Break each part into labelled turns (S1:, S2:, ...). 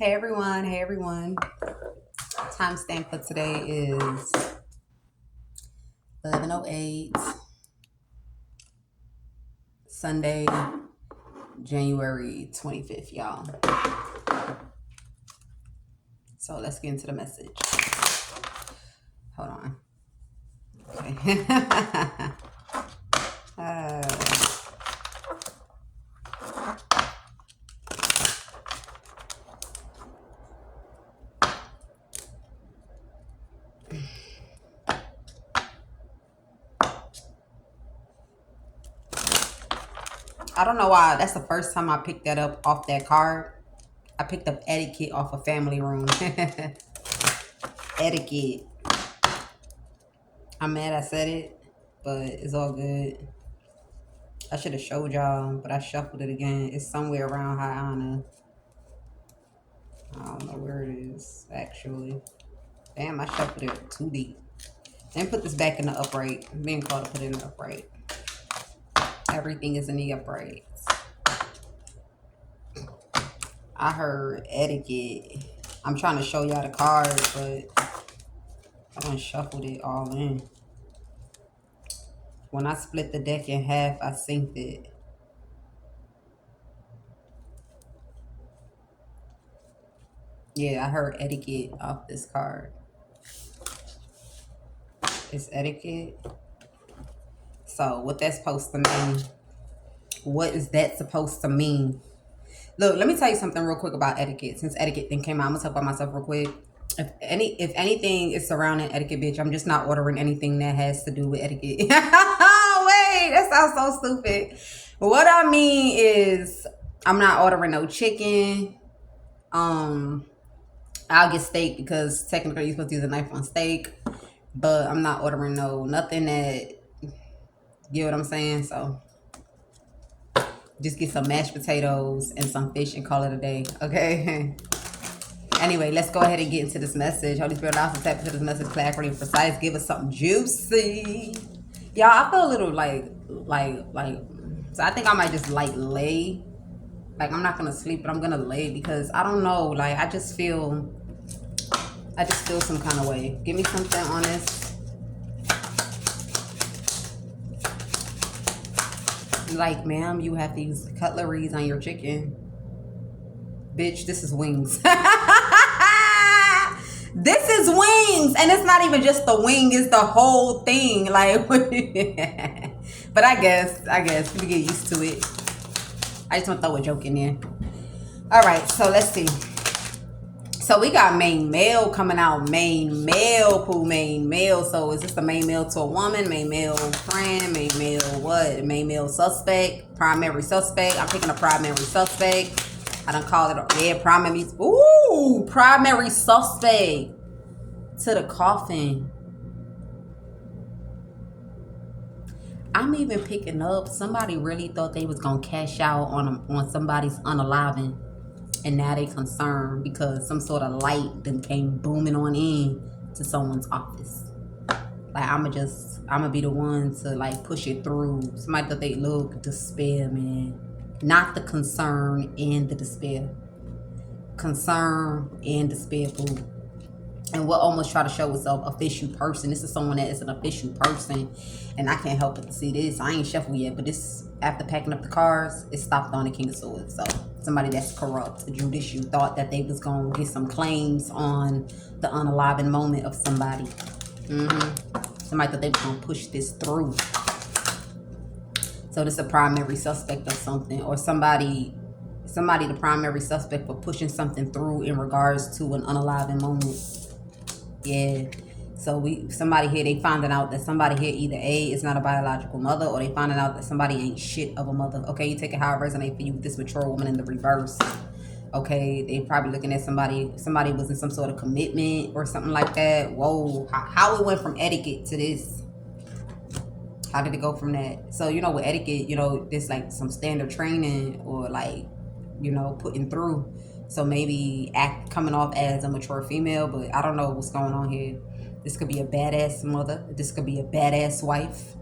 S1: Hey everyone, hey everyone. Timestamp for today is 11:08, Sunday, January 25th, y'all. So let's get into the message. Hold on. Okay. I don't know why. That's the first time I picked that up off that card. I picked up etiquette off a family room. Etiquette. I'm mad I said it, but it's all good. I should have showed y'all, but I shuffled it again. It's somewhere around High Honor. I don't know where it is, actually. Damn, I shuffled it too deep. Then put this back in the upright. I'm being called to put it in the upright. Everything is in the upright. I heard etiquette. I'm trying to show y'all the cards, but I done shuffled it all in. When I split the deck in half, I synced it. Yeah, I heard etiquette off this card. It's etiquette. So what that's supposed to mean? What is that supposed to mean? Look, let me tell you something real quick about etiquette. Since etiquette thing came out, I'm gonna talk about myself real quick. If anything is surrounding etiquette, bitch, I'm just not ordering anything that has to do with etiquette. Wait, that sounds so stupid. What I mean is I'm not ordering no chicken. I'll get steak because technically you're supposed to use a knife on steak. But I'm not ordering nothing that, you know what I'm saying? So just get some mashed potatoes and some fish and call it a day, okay? Anyway, let's go ahead and get into this message. Holy Spirit, allow us to tap into this message, clarity and precise. Give us something juicy. Y'all, I feel a little so I think I might just lay. Like, I'm not gonna sleep, but I'm gonna lay because I don't know. Like, I just feel some kind of way. Give me something on this. Like, ma'am, you have to use cutleries on your chicken. Bitch, this is wings. This is wings. And it's not even just the wing, it's the whole thing. Like, but I guess we get used to it. I just want to throw a joke in there. All right, so let's see. So we got main male coming out. Main male, poo, main male. So is this the main male to a woman? Main male friend? Main male what? Main male suspect? Primary suspect? I'm picking a primary suspect. I done call it a primary. Ooh, primary suspect to the coffin. I'm even picking up somebody really thought they was gonna cash out on somebody's unaliving, and now they concerned because some sort of light then came booming on in to someone's office. Like, I'ma be the one to like push it through. Somebody thought they look despair, man. Not the concern and the despair. Concern and despair, food. And we'll almost try to show itself official person. This is someone that is an official person. And I can't help but to see this. I ain't shuffled yet, but this, after packing up the cards, it stopped on the King of Swords. So somebody that's corrupt, judicial, thought that they was going to get some claims on the unaliving moment of somebody. Somebody thought they was going to push this through. So this is a primary suspect of something, or somebody the primary suspect for pushing something through in regards to an unaliving moment. Yeah. So somebody here, they finding out that somebody here either A, is not a biological mother, or they finding out that somebody ain't shit of a mother. Okay, you take it how it resonates for you with this mature woman in the reverse. Okay, they probably looking at somebody was in some sort of commitment or something like that. Whoa, how it went from etiquette to this? How did it go from that? So, with etiquette, there's like some standard training or like, putting through. So maybe coming off as a mature female, but I don't know what's going on here. This could be a badass mother. This could be a badass wife.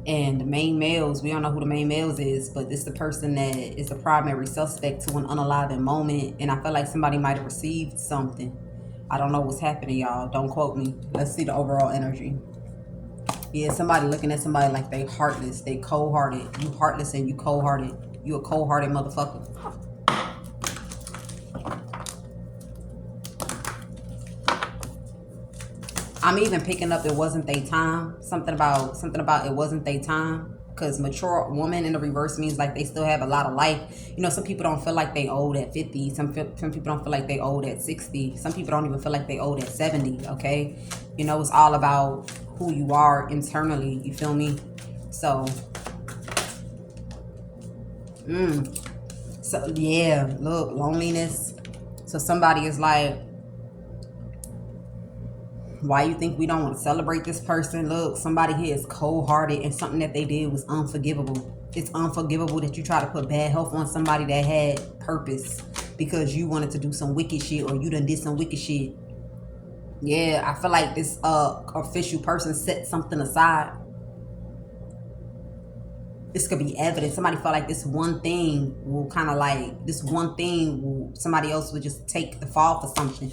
S1: And the main males, we don't know who the main males is, but it's the person that is the primary suspect to an unaliving moment. And I feel like somebody might have received something. I don't know what's happening, y'all. Don't quote me. Let's see the overall energy. Yeah, somebody looking at somebody like they heartless, they cold-hearted. You heartless and you cold-hearted. You a cold-hearted motherfucker. I'm even picking up it wasn't their time. Something about it wasn't their time. Because mature woman in the reverse means like they still have a lot of life. You know, some people don't feel like they old at 50. Some people don't feel like they old at 60. Some people don't even feel like they old at 70, okay? You know, it's all about who you are internally. You feel me? So, so yeah, look, loneliness. So somebody is like, why you think we don't want to celebrate this person? Look, somebody here is cold-hearted and something that they did was unforgivable. It's unforgivable that you try to put bad health on somebody that had purpose because you wanted to do some wicked shit or you done did some wicked shit. Yeah, I feel like this official person set something aside. This could be evidence. Somebody felt like this one thing will kind of like, this one thing will, somebody else would just take the fall for something.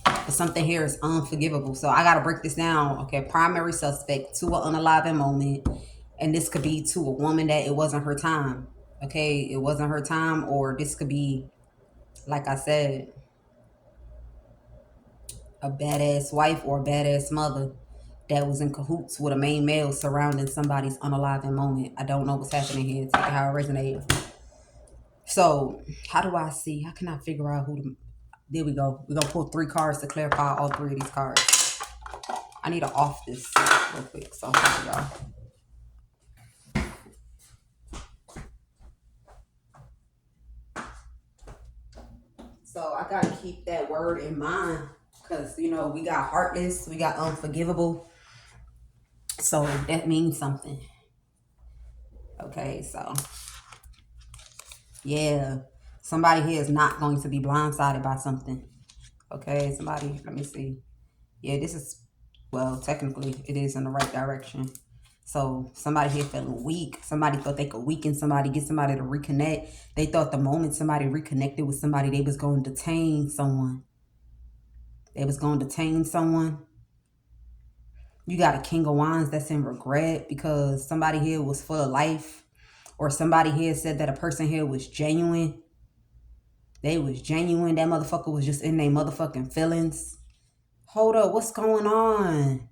S1: But something here is unforgivable. So I got to break this down. Okay, primary suspect to an unaliving moment. And this could be to a woman that it wasn't her time. Okay, it wasn't her time. Or this could be, like I said, a badass wife or a badass mother that was in cahoots with a main male surrounding somebody's unaliving moment. I don't know what's happening here. Take it how it resonates. So how do I see? How can I figure out who the... There we go. We're going to pull 3 cards to clarify all 3 of these cards. I need to off this real quick. So y'all. So I got to keep that word in mind because, you know, we got heartless, we got unforgivable. So that means something. Okay, so yeah, somebody here is not going to be blindsided by something. Okay, somebody, let me see. Yeah, this is, well, technically it is in the right direction. So somebody here feeling weak. Somebody thought they could weaken somebody, get somebody to reconnect. They thought the moment somebody reconnected with somebody, they was going to detain someone. They was going to detain someone. You got a King of Wands that's in regret because somebody here was full of life. Or somebody here said that a person here was genuine. They was genuine. That motherfucker was just in their motherfucking feelings. Hold up, what's going on?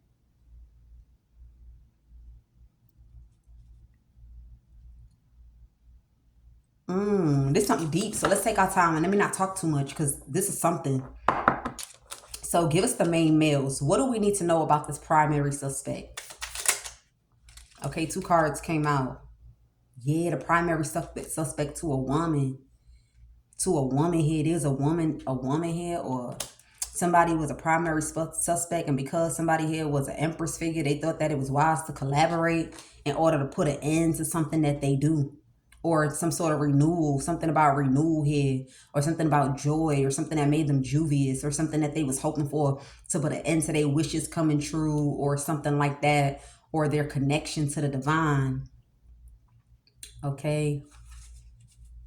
S1: This is something deep. So let's take our time and let me not talk too much because this is something. So give us the main males. What do we need to know about this primary suspect? Okay, 2 cards came out. Yeah, the primary suspect to a woman. To a woman here. There's a woman here, or somebody was a primary suspect, and because somebody here was an empress figure, they thought that it was wise to collaborate in order to put an end to something that they do. Or some sort of renewal, something about renewal here, or something about joy, or something that made them juvious, or something that they was hoping for to put an end to their wishes coming true, or something like that, or their connection to the divine. Okay.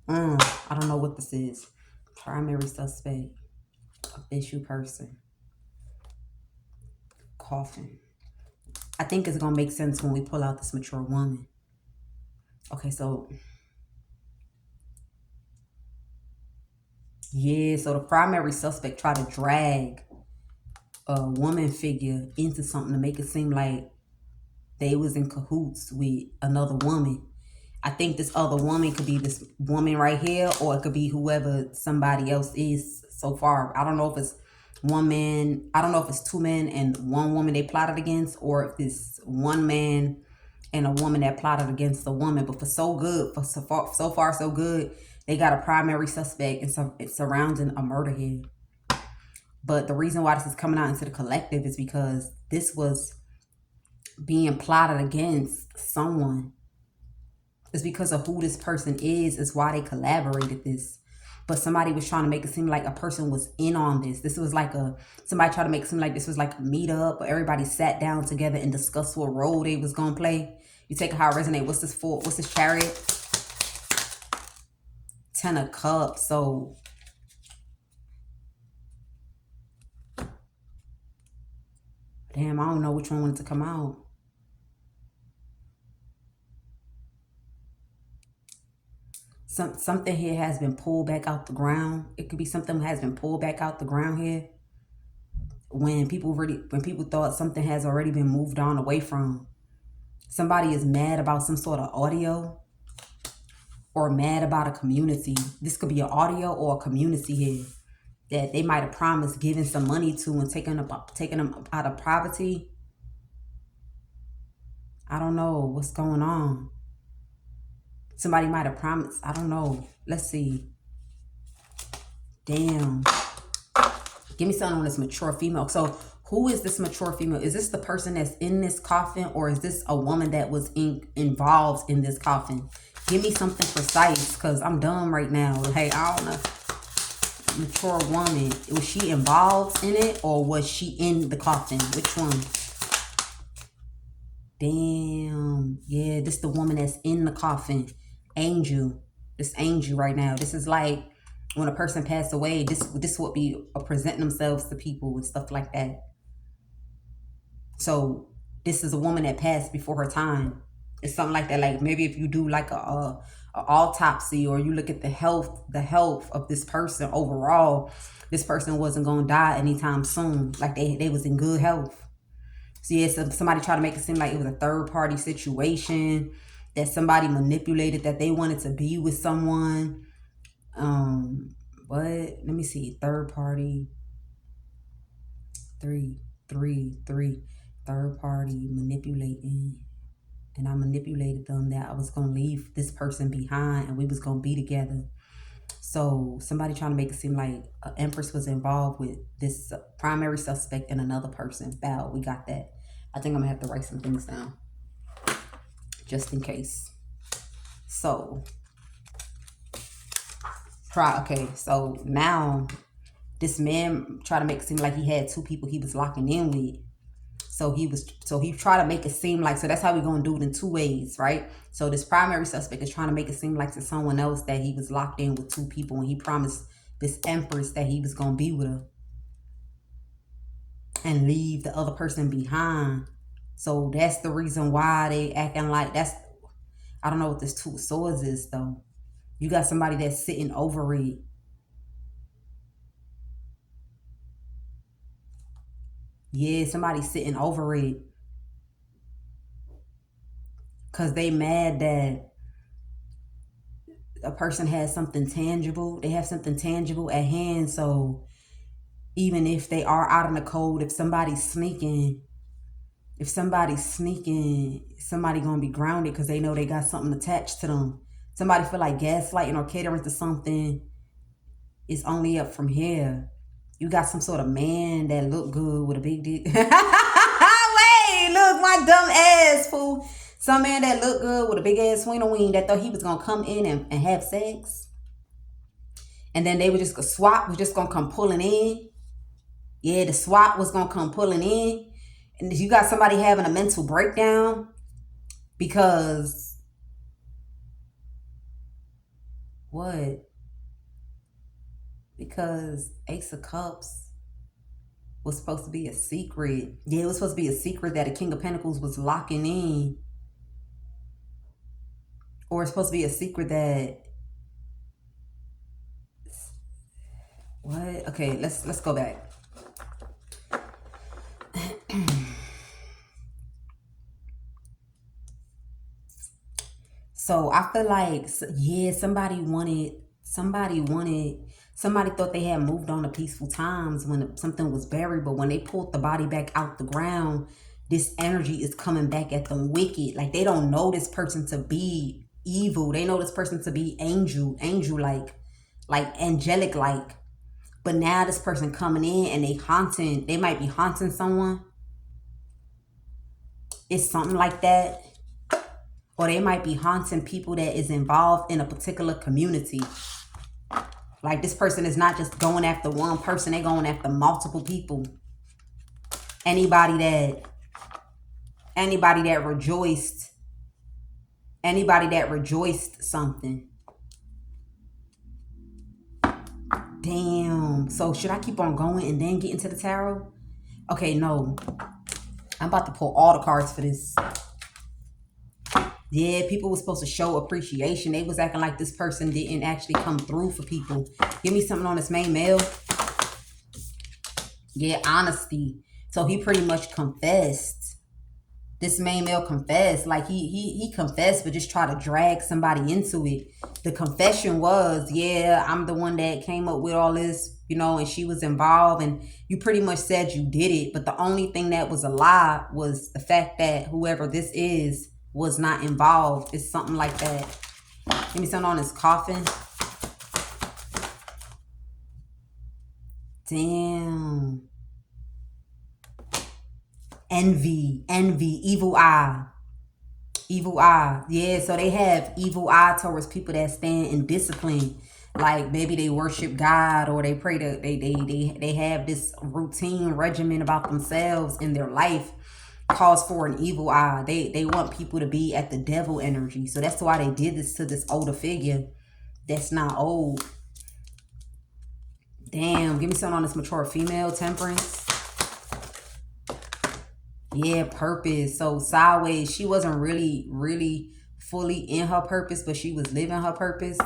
S1: I don't know what this is. Primary suspect. Official person. Coffin. I think it's going to make sense when we pull out this mature woman. Okay, so... yeah, so the primary suspect tried to drag a woman figure into something to make it seem like they was in cahoots with another woman. I think this other woman could be this woman right here, or it could be whoever somebody else is so far. I don't know if it's one man. I don't know if it's 2 men and 1 woman they plotted against, or if it's 1 man and a woman that plotted against the woman. But for so far so good, they got a primary suspect and it's surrounding a murder here. But the reason why this is coming out into the collective is because this was being plotted against someone. It's because of who this person is why they collaborated this. But somebody was trying to make it seem like a person was in on this. This was like somebody tried to make it seem like this was like a meetup, or everybody sat down together and discussed what role they was going to play. You take it how it resonates. What's this for? What's this Chariot? 10 of Cups. So damn, I don't know which one wanted to come out. Something here has been pulled back out the ground. It could be something that has been pulled back out the ground here. When people thought something has already been moved on away from. Somebody is mad about some sort of audio. Or mad about a community. This could be an audio or a community here. That they might have promised giving some money to and taking them out of poverty. I don't know what's going on. Somebody might have promised. I don't know. Let's see. Damn. Give me something on this mature female. So who is this mature female? Is this the person that's in this coffin? Or is this a woman that was involved in this coffin? Give me something precise because I'm dumb right now. Hey, I don't know. Mature woman. Was she involved in it or was she in the coffin? Which one? Damn. Yeah, this the woman that's in the coffin. Angel. This angel right now. This is like when a person passed away. This would be presenting themselves to people and stuff like that. So this is a woman that passed before her time. It's something like that. Like maybe if you do like a autopsy or you look at the health of this person overall, this person wasn't gonna die anytime soon. Like they was in good health. So yeah, somebody tried to make it seem like it was a third party situation, that somebody manipulated, that they wanted to be with someone. But let me see, third party, three, third party manipulating. And I manipulated them that I was going to leave this person behind and we was going to be together. So somebody trying to make it seem like an Empress was involved with this primary suspect and another person. Bow, we got that. I think I'm going to have to write some things down. Just in case. So. Okay, so now this man tried to make it seem like he had two people he was locking in with. So he tried to make it seem like, so that's how we're going to do it in two ways, right? So this primary suspect is trying to make it seem like to someone else that he was locked in with two people and he promised this Empress that he was going to be with her and leave the other person behind. So that's the reason why they acting like that's, I don't know what this Two of Swords is though. You got somebody that's sitting over it. Yeah, somebody's sitting over it. Because they mad that a person has something tangible. They have something tangible at hand. So even if they are out in the cold, if somebody's sneaking, somebody gonna be grounded because they know they got something attached to them. Somebody feel like gaslighting or catering to something is only up from here. You got some sort of man that look good with a big dick. Wait, look, my dumb ass, fool. Some man that look good with a big ass wiener that thought he was going to come in and have sex. And then they were just going to swap, was just going to come pulling in. Yeah, the swap was going to come pulling in. And you got somebody having a mental breakdown because... What? Because Ace of Cups was supposed to be a secret. Yeah, it was supposed to be a secret that a King of Pentacles was locking in. Or it's supposed to be a secret that... What? Okay, let's go back. So I feel like, yeah, somebody thought they had moved on to peaceful times when something was buried, but when they pulled the body back out the ground, this energy is coming back at them wicked. Like they don't know this person to be evil. They know this person to be angel-like, like angelic-like. But now this person coming in and they might be haunting someone. It's something like that. Or they might be haunting people that is involved in a particular community. Like this person is not just going after one person. They're going after multiple people. Anybody that rejoiced Anybody that rejoiced something. Damn. So should I keep on going and then get into the tarot? Okay, no. I'm about to pull all the cards for this. Yeah, people were supposed to show appreciation. They was acting like this person didn't actually come through for people. Give me something on this main male. Yeah, honesty. So he pretty much confessed. This main male confessed. Like he confessed, but just try to drag somebody into it. The confession was, yeah, I'm the one that came up with all this, you know, and she was involved, and you pretty much said you did it. But the only thing that was a lie was the fact that whoever this is was not involved. It's something like that. Give me something on his coffin. Damn. Envy, evil eye. Evil eye. Yeah, so they have evil eye towards people that stand in discipline. Like maybe they worship God, or they pray to they have this routine regimen about themselves in their life, calls for an evil eye. They want people to be at the devil energy. So that's why they did this to this older figure that's not old. Damn, give me something on this mature female. Temperance. Yeah, purpose. So sideways, she wasn't really fully in her purpose, but she was living her purpose.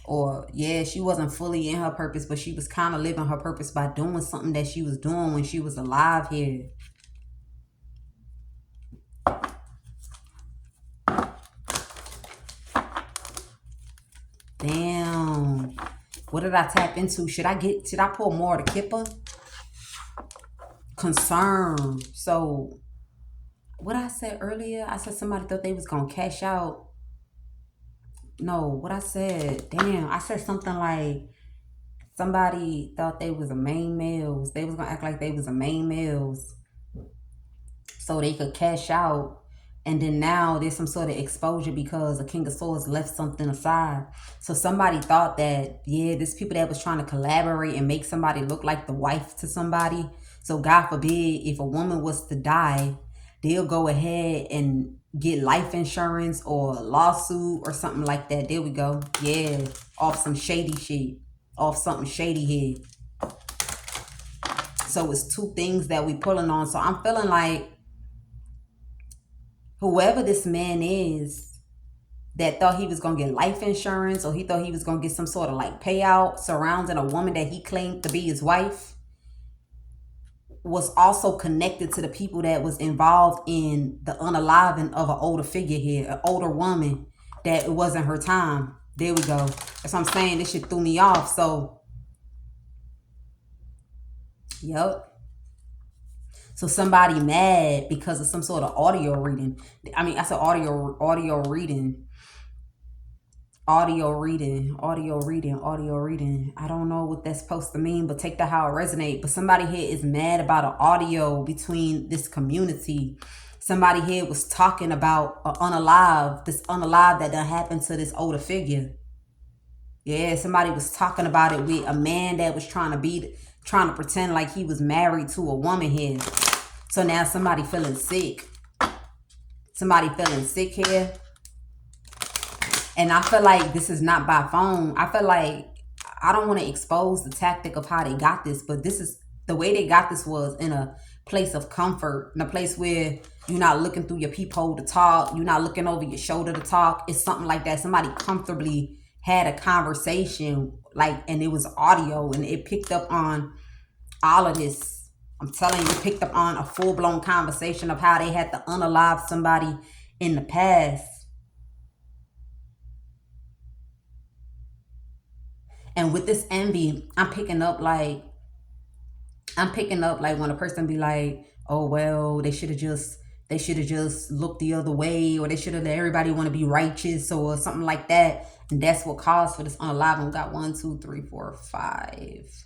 S1: Or yeah, she wasn't fully in her purpose, but she was kind of living her purpose by doing something that she was doing when she was alive here. Damn. What did I tap into? Should I pull more of the Kipper? Concern. So what I said earlier, I said somebody thought they was gonna cash out. No, what I said, damn, I said something like somebody thought they was a main males. They was gonna act like they was a main males so they could cash out. And then now there's some sort of exposure because the King of Swords left something aside. So somebody thought that, yeah, there's people that was trying to collaborate and make somebody look like the wife to somebody. So God forbid, if a woman was to die, they'll go ahead and get life insurance or a lawsuit or something like that. There we go. Yeah, off some shady shit. Off something shady here. So it's two things that we pulling on. So I'm feeling like whoever this man is that thought he was going to get life insurance, or he thought he was going to get some sort of like payout surrounding a woman that he claimed to be his wife, was also connected to the people that was involved in the unaliving of an older figure here, an older woman that it wasn't her time. There we go. That's what I'm saying. This shit threw me off. So, yep. So somebody mad because of some sort of audio reading. I mean, I said audio reading. Audio reading. I don't know what that's supposed to mean, but take that how it resonates. But somebody here is mad about an audio between this community. Somebody here was talking about this unalive that done happened to this older figure. Yeah, somebody was talking about it with a man that was trying to pretend like he was married to a woman here. So now somebody feeling sick. Somebody feeling sick here. And I feel like this is not by phone. I feel like I don't want to expose the tactic of how they got this, but this is the way they got this was in a place of comfort, in a place where you're not looking through your peephole to talk, you're not looking over your shoulder to talk. It's something like that. Somebody comfortably had a conversation, like, and it was audio, and it picked up on all of this. I'm telling you, it picked up on a full-blown conversation of how they had to unalive somebody in the past. And with this envy, I'm picking up like when a person be like, oh well, they should have just looked the other way, or they should have let everybody want to be righteous or something like that. And that's what caused for this unalive. We got 1, 2, 3, 4, 5.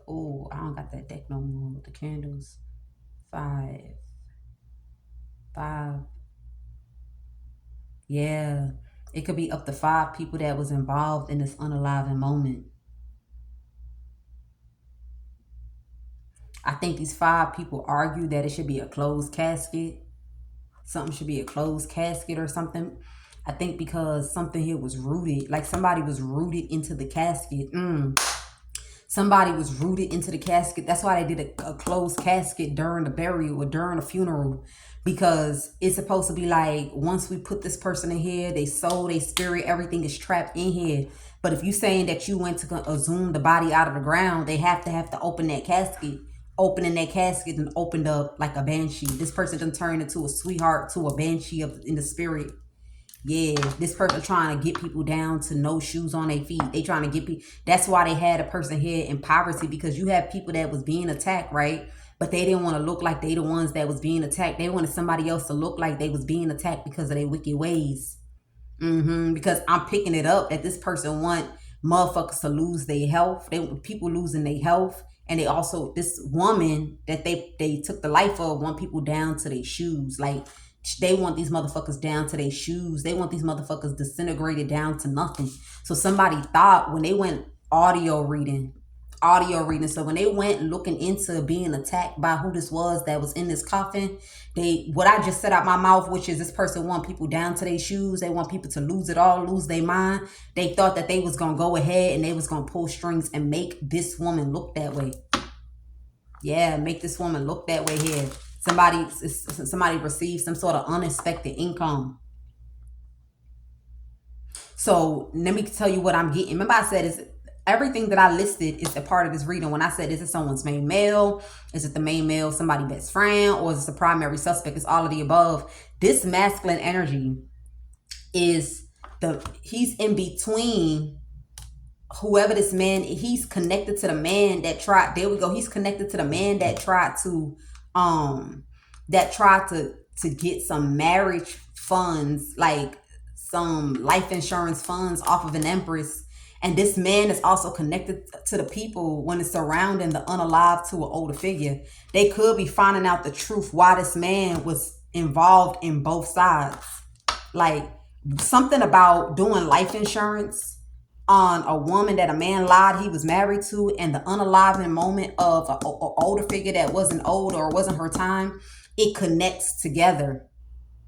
S1: Oh, I don't got that deck no more with the candles. 5. Yeah. It could be up to 5 people that was involved in this unaliving moment. I think these 5 people argue that it should be a closed casket. Something should be a closed casket or something. I think because something here was rooted, like somebody was rooted into the casket. Somebody was rooted into the casket. That's why they did a closed casket during the burial or during the funeral. Because it's supposed to be like, once we put this person in here, they soul, they spirit, everything is trapped in here. But if you saying that you went to exhume the body out of the ground, they have to open that casket. Opening that casket and opened up like a banshee. This person done turned into a sweetheart to a banshee in the spirit. Yeah, this person trying to get people down to no shoes on their feet. They trying to get people. That's why they had a person here in poverty, because you have people that was being attacked, right? But they didn't want to look like they the ones that was being attacked. They wanted somebody else to look like they was being attacked because of their wicked ways. Because I'm picking it up that this person want motherfuckers to lose their health. People losing their health. And they also, this woman that they took the life of, want people down to their shoes. Like, they want these motherfuckers down to their shoes. They want these motherfuckers disintegrated down to nothing. So somebody thought when they went audio reading. So when they went looking into being attacked by who this was that was in this coffin, what I just said out my mouth, which is this person want people down to their shoes. They want people to lose it all, lose their mind. They thought that they was going to go ahead and they was going to pull strings and make this woman look that way. Yeah, make this woman look that way here. Somebody received some sort of unexpected income. So let me tell you what I'm getting. Remember I said is everything that I listed is a part of this reading. When I said, is it someone's main male? Is it the main male, somebody's best friend? Or is it the primary suspect? It's all of the above. This masculine energy is he's in between whoever this man, he's connected to the man that tried, there we go. He's connected to the man that tried to get some marriage funds, like some life insurance funds off of an empress. And this man is also connected to the people when it's surrounding the unalive to an older figure. They could be finding out the truth why this man was involved in both sides. Like something about doing life insurance on a woman that a man lied he was married to, and the unaliving moment of an older figure that wasn't old or wasn't her time, it connects together.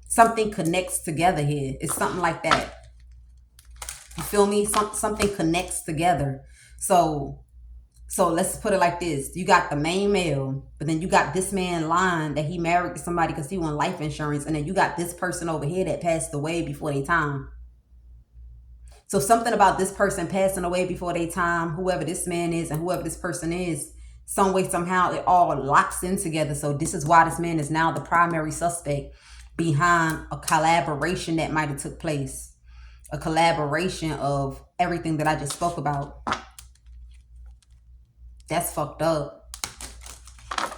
S1: Something connects together here. It's something like that. You feel me? Something connects together. So let's put it like this. You got the main male, but then you got this man lying that he married to somebody because he wanted life insurance. And then you got this person over here that passed away before their time. So something about this person passing away before their time, whoever this man is and whoever this person is, some way, somehow, it all locks in together. So this is why this man is now the primary suspect behind a collaboration that might have took place. A collaboration of everything that I just spoke about. That's fucked up.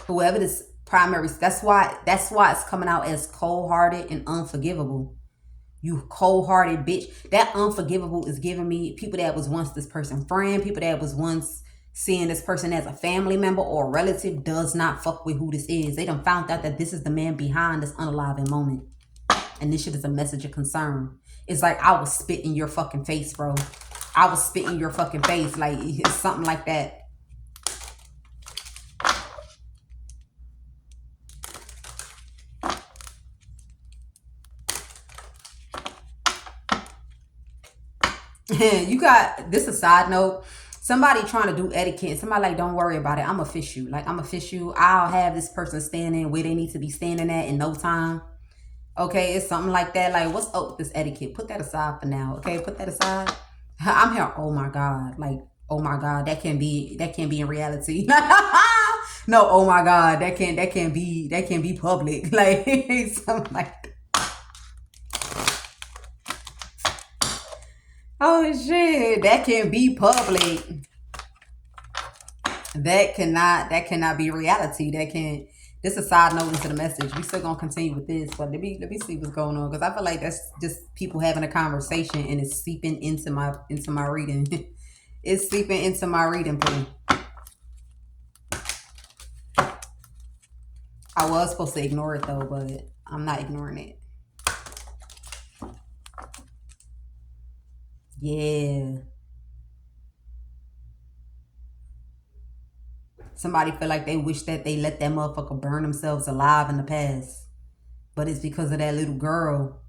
S1: Whoever this primary, that's why it's coming out as cold-hearted and unforgivable. You cold-hearted bitch. That unforgivable is giving me people that was once this person's friend, people that was once seeing this person as a family member or a relative, does not fuck with who this is. They done found out that this is the man behind this unaliving moment. And this shit is a message of concern. It's like I was spit in your fucking face, bro. I was spit in your fucking face. Like, it's something like that. You got this, a side note. Somebody trying to do etiquette. Somebody like, don't worry about it. I'm going to fish you. Like, I'm going to fish you. I'll have this person standing where they need to be standing at in no time. Okay, it's something like that. Like, what's up with this etiquette? Put that aside for now. Okay, put that aside. I'm here. Oh my God. Like, oh my God. That can't be in reality. No, oh my God. That can't be public. Like, something like that. Oh shit, that can't be public. That cannot be reality. This is a side note into the message. We still gonna continue with this, but let me see what's going on, because I feel like that's just people having a conversation and it's seeping into my reading. It's seeping into my reading pool. I was supposed to ignore it though, but I'm not ignoring it. Yeah. Somebody feel like they wish that they let that motherfucker burn themselves alive in the past. But it's because of that little girl.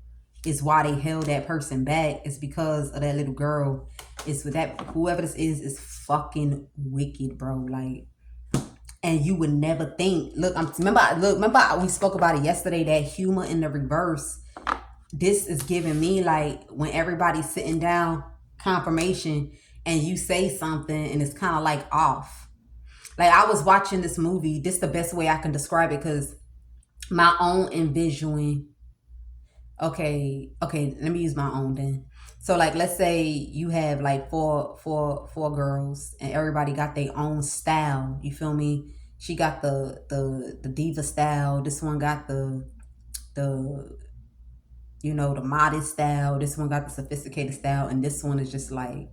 S1: It's why they held that person back. It's because of that little girl. It's with that, whoever this is fucking wicked, bro. Like, and you would never think. Look, remember we spoke about it yesterday, that humor in the reverse. This is giving me, like, when everybody's sitting down, confirmation, and you say something and it's kind of like off. Like, I was watching this movie. This is the best way I can describe it, because my own envisioning. Okay, let me use my own then. So, like, let's say you have like four girls, and everybody got their own style. You feel me? She got the diva style. This one got the you know, the modest style. This one got the sophisticated style, and this one is just like,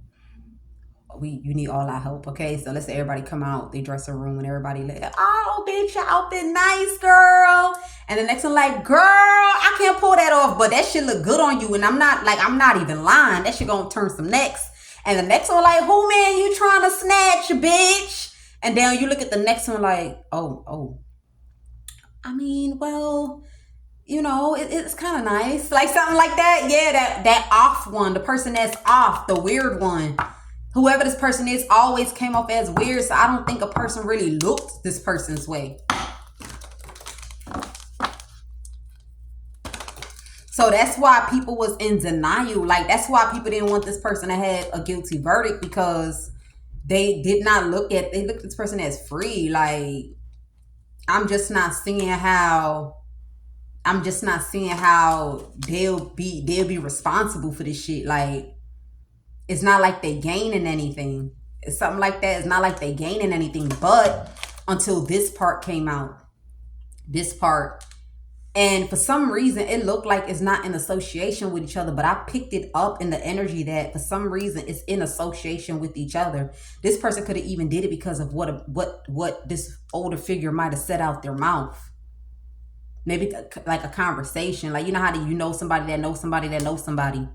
S1: you need all our help. Okay, so let's say everybody come out they dressing room, and everybody like, oh bitch, your outfit nice, girl. And the next one like, girl, I can't pull that off, but that shit look good on you. And I'm not even lying, that shit gonna turn some necks. And the next one like, who man you trying to snatch, bitch? And then you look at the next one like, oh, I mean, well, you know, it's kind of nice, like something like that. Yeah, that off one, the person that's off, the weird one. Whoever this person is always came off as weird, so I don't think a person really looked this person's way. So that's why people was in denial. Like, that's why people didn't want this person to have a guilty verdict, because they did not they looked at this person as free. Like, I'm just not seeing how they'll be responsible for this shit. Like, it's not like they gaining anything. It's something like that. It's not like they gaining anything. But until this part came out, and for some reason it looked like it's not in association with each other, but I picked it up in the energy that for some reason it's in association with each other. This person could have even did it because of what this older figure might have said out their mouth. Maybe like a conversation. Like, you know how you know somebody that knows somebody that knows somebody.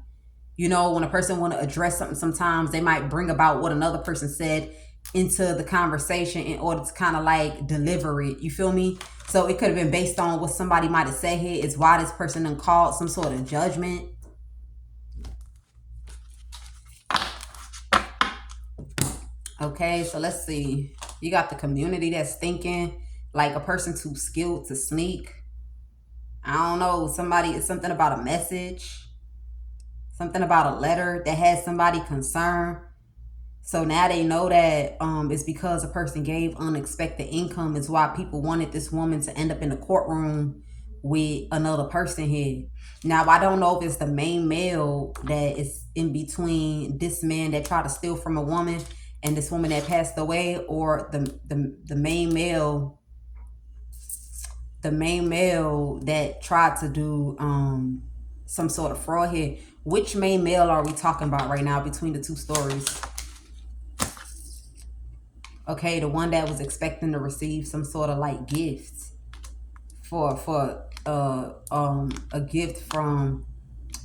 S1: You know, when a person want to address something, sometimes they might bring about what another person said into the conversation in order to kind of like deliver it. You feel me? So it could have been based on what somebody might have said here. It's why this person done called some sort of judgment. Okay, so let's see. You got the community that's thinking like a person too skilled to sneak. I don't know. It's something about a message. Something about a letter that has somebody concerned. So now they know that it's because a person gave unexpected income is why people wanted this woman to end up in the courtroom with another person here. Now, I don't know if it's the main male that is in between this man that tried to steal from a woman and this woman that passed away, or the main male that tried to do some sort of fraud here. Which main male are we talking about right now between the two stories? Okay, the one that was expecting to receive some sort of like gift for a gift from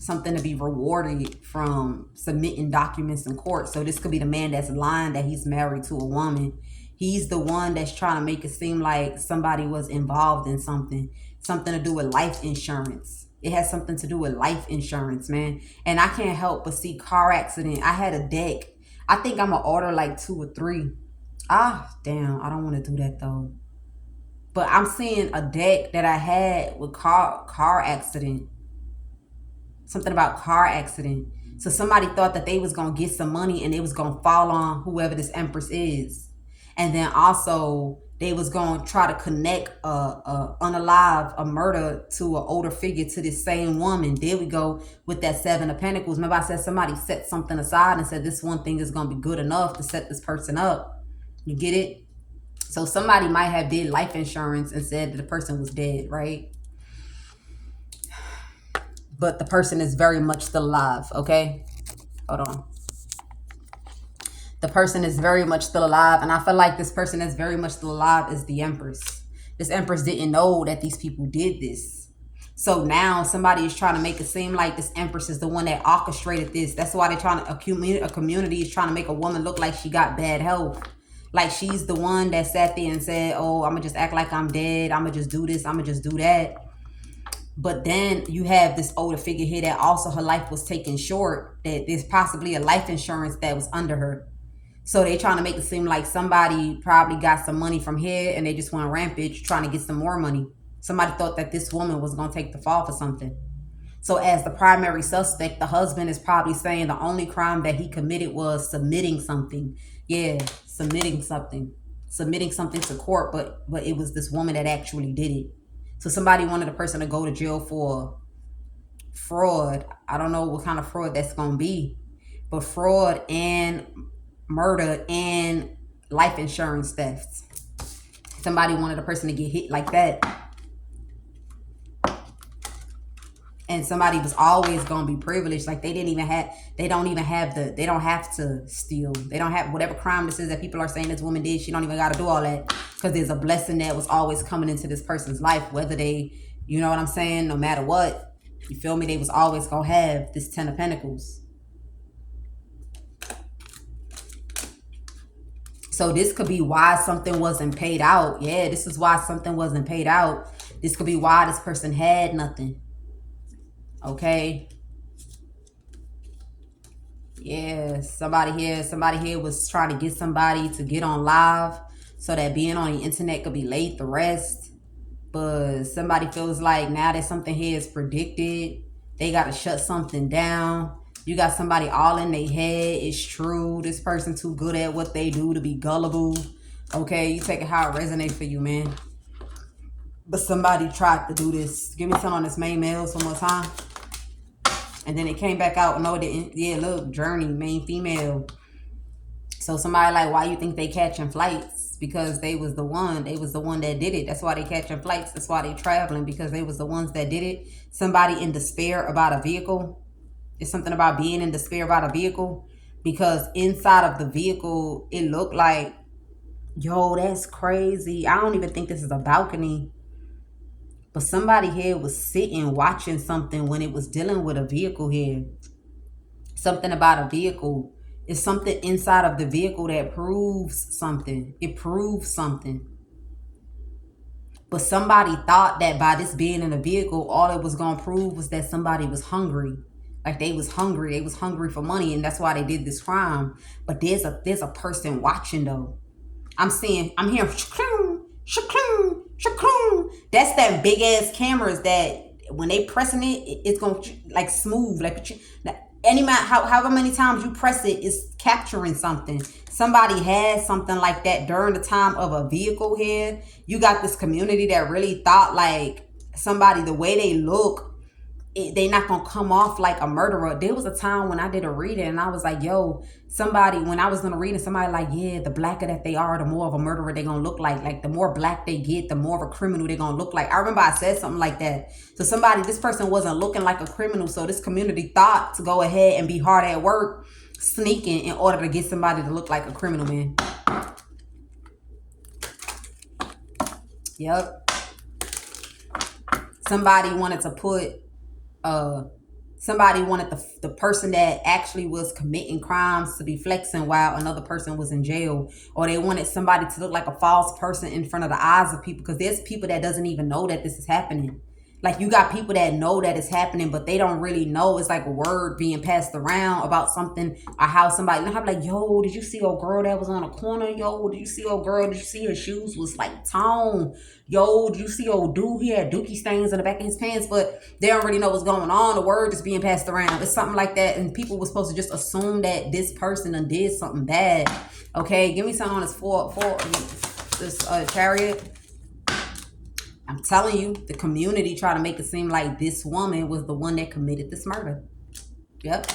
S1: something to be rewarded from submitting documents in court. So this could be the man that's lying that he's married to a woman. He's the one that's trying to make it seem like somebody was involved in something to do with life insurance. It has something to do with life insurance, man. And I can't help but see car accident. I had a deck. I think I'm going to order like 2 or 3. Ah, damn. I don't want to do that though. But I'm seeing a deck that I had with car accident. Something about car accident. So somebody thought that they was going to get some money and it was going to fall on whoever this Empress is. And then also they was going to try to connect a murder to an older figure to this same woman. There we go with that 7 of Pentacles. Remember I said somebody set something aside and said this one thing is going to be good enough to set this person up. You get it? So somebody might have did life insurance and said that the person was dead, right? But the person is very much still alive, okay? Hold on. The person is very much still alive. And I feel like this person that's very much still alive is the Empress. This Empress didn't know that these people did this. So now somebody is trying to make it seem like this Empress is the one that orchestrated this. That's why they're trying to, a community is trying to make a woman look like she got bad health. Like she's the one that sat there and said, oh, I'm going to just act like I'm dead. I'm going to just do this. I'm going to just do that. But then you have this older figure here that also her life was taken short, that there's possibly a life insurance that was under her. So they trying to make it seem like somebody probably got some money from here and they just went rampage trying to get some more money. Somebody thought that this woman was going to take the fall for something. So as the primary suspect, the husband is probably saying the only crime that he committed was submitting something. Yeah, submitting something. Submitting something to court, but it was this woman that actually did it. So somebody wanted a person to go to jail for fraud. I don't know what kind of fraud that's going to be, but fraud and murder and life insurance thefts. Somebody wanted a person to get hit like that. And somebody was always going to be privileged. Like they don't have to steal. They don't have whatever crime this is that people are saying this woman did. She don't even got to do all that, because there's a blessing that was always coming into this person's life, whether they, you know what I'm saying? No matter what, you feel me? They was always going to have this 10 of Pentacles. So this could be why something wasn't paid out. Yeah, this is why something wasn't paid out. This could be why this person had nothing. Okay. Yeah, somebody here was trying to get somebody to get on live so that being on the internet could be laid to rest. But somebody feels like now that something here is predicted, they got to shut something down. You got somebody all in their head. It's true. This person too good at what they do to be gullible. Okay, you take it how it resonates for you, man. But somebody tried to do this. Give me some on this main male one more time. And then it came back out. No, it didn't. Yeah, look, journey, main female. So somebody like, why you think they catching flights? Because they was the one. They was the one that did it. That's why they catching flights. That's why they traveling, because they was the ones that did it. Somebody in despair about a vehicle. It's something about being in despair about a vehicle. Because inside of the vehicle, it looked like, yo, that's crazy. I don't even think this is a balcony. But somebody here was sitting watching something when it was dealing with a vehicle here. Something about a vehicle. It's something inside of the vehicle that proves something. It proves something. But somebody thought that by this being in a vehicle, all it was going to prove was that somebody was hungry. Like they was hungry. They was hungry for money, and that's why they did this crime. But there's a person watching though. I'm hearing shakloon, shakloon, shakloon. That's that big ass cameras that when they pressing it, it's gonna like smooth, like however many times you press it, it's capturing something. Somebody has something like that during the time of a vehicle here. You got this community that really thought like somebody, the way they look, they not gonna come off like a murderer. There was a time when I did a reading and I was like, yo, somebody, when I was gonna read it, somebody like, yeah, the blacker that they are, the more of a murderer they're gonna look like. Like the more black they get, the more of a criminal they're gonna look like. I remember I said something like that. So this person wasn't looking like a criminal. So this community thought to go ahead and be hard at work, sneaking in order to get somebody to look like a criminal, man. Yep. Somebody wanted to put somebody wanted the person that actually was committing crimes to be flexing while another person was in jail, or they wanted somebody to look like a false person in front of the eyes of people, because there's people that doesn't even know that this is happening. Like you got people that know that it's happening, but they don't really know. It's like a word being passed around about something, or how somebody, and I'm like, yo, did you see old girl that was on a corner? Yo, did you see old girl? Did you see her shoes was like tone? Yo, did you see old dude? He had dookie stains in the back of his pants, but they don't really know what's going on. The word is being passed around. It's something like that, and people were supposed to just assume that this person done did something bad. Okay, give me something on this chariot. I'm telling you, the community tried to make it seem like this woman was the one that committed this murder. Yep,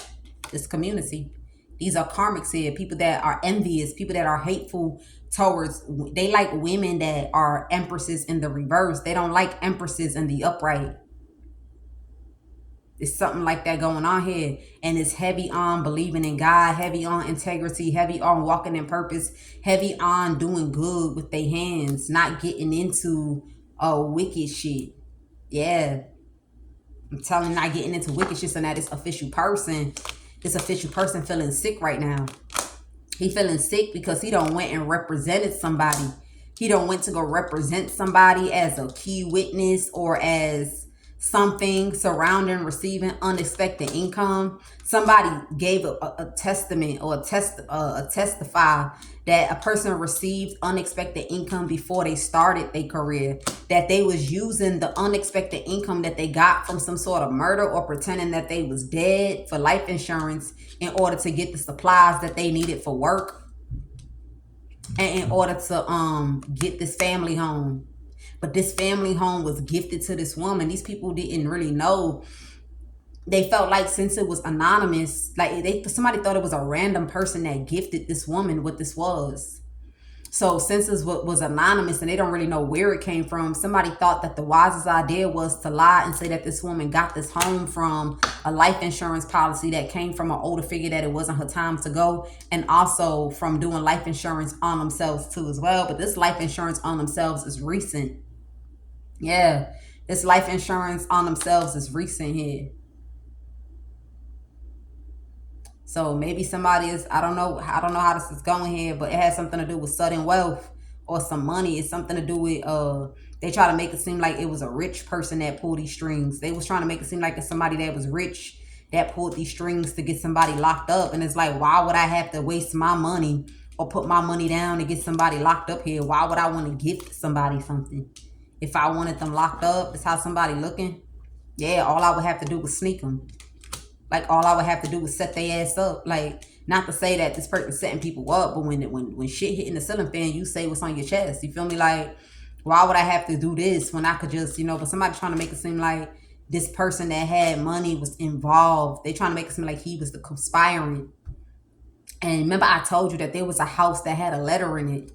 S1: this community. These are karmics here, people that are envious, people that are hateful towards, they like women that are empresses in the reverse. They don't like empresses in the upright. It's something like that going on here. And it's heavy on believing in God, heavy on integrity, heavy on walking in purpose, heavy on doing good with their hands, not getting into wicked shit. Yeah. I'm telling you, not getting into wicked shit. So now this official person feeling sick right now. He feeling sick because he done went and represented somebody. He done went to go represent somebody as a key witness or as something surrounding receiving unexpected income. Somebody gave a testament or a testify that a person received unexpected income before they started their career, that they was using the unexpected income that they got from some sort of murder or pretending that they was dead for life insurance in order to get the supplies that they needed for work and in order to get this family home. But this family home was gifted to this woman. These people didn't really know. They felt like since it was anonymous, like somebody thought it was a random person that gifted this woman what this was. So since it was anonymous and they don't really know where it came from, somebody thought that the wisest idea was to lie and say that this woman got this home from a life insurance policy that came from an older figure, that it wasn't her time to go, and also from doing life insurance on themselves too as well. But this life insurance on themselves is recent. Yeah, this life insurance on themselves is recent here. So maybe somebody is, I don't know how this is going here, but it has something to do with sudden wealth or some money. It's something to do with they try to make it seem like it was a rich person that pulled these strings. They was trying to make it seem like it's somebody that was rich that pulled these strings to get somebody locked up. And it's like, why would I have to waste my money or put my money down to get somebody locked up here? Why would I want to gift somebody something? If I wanted them locked up, it's how somebody looking. Yeah, all I would have to do was sneak them. Like, all I would have to do was set their ass up. Like, not to say that this person's setting people up, but when shit hitting the ceiling fan, you say what's on your chest. You feel me? Like, why would I have to do this when I could just, but somebody trying to make it seem like this person that had money was involved. They trying to make it seem like he was the conspiring. And remember, I told you that there was a house that had a letter in it.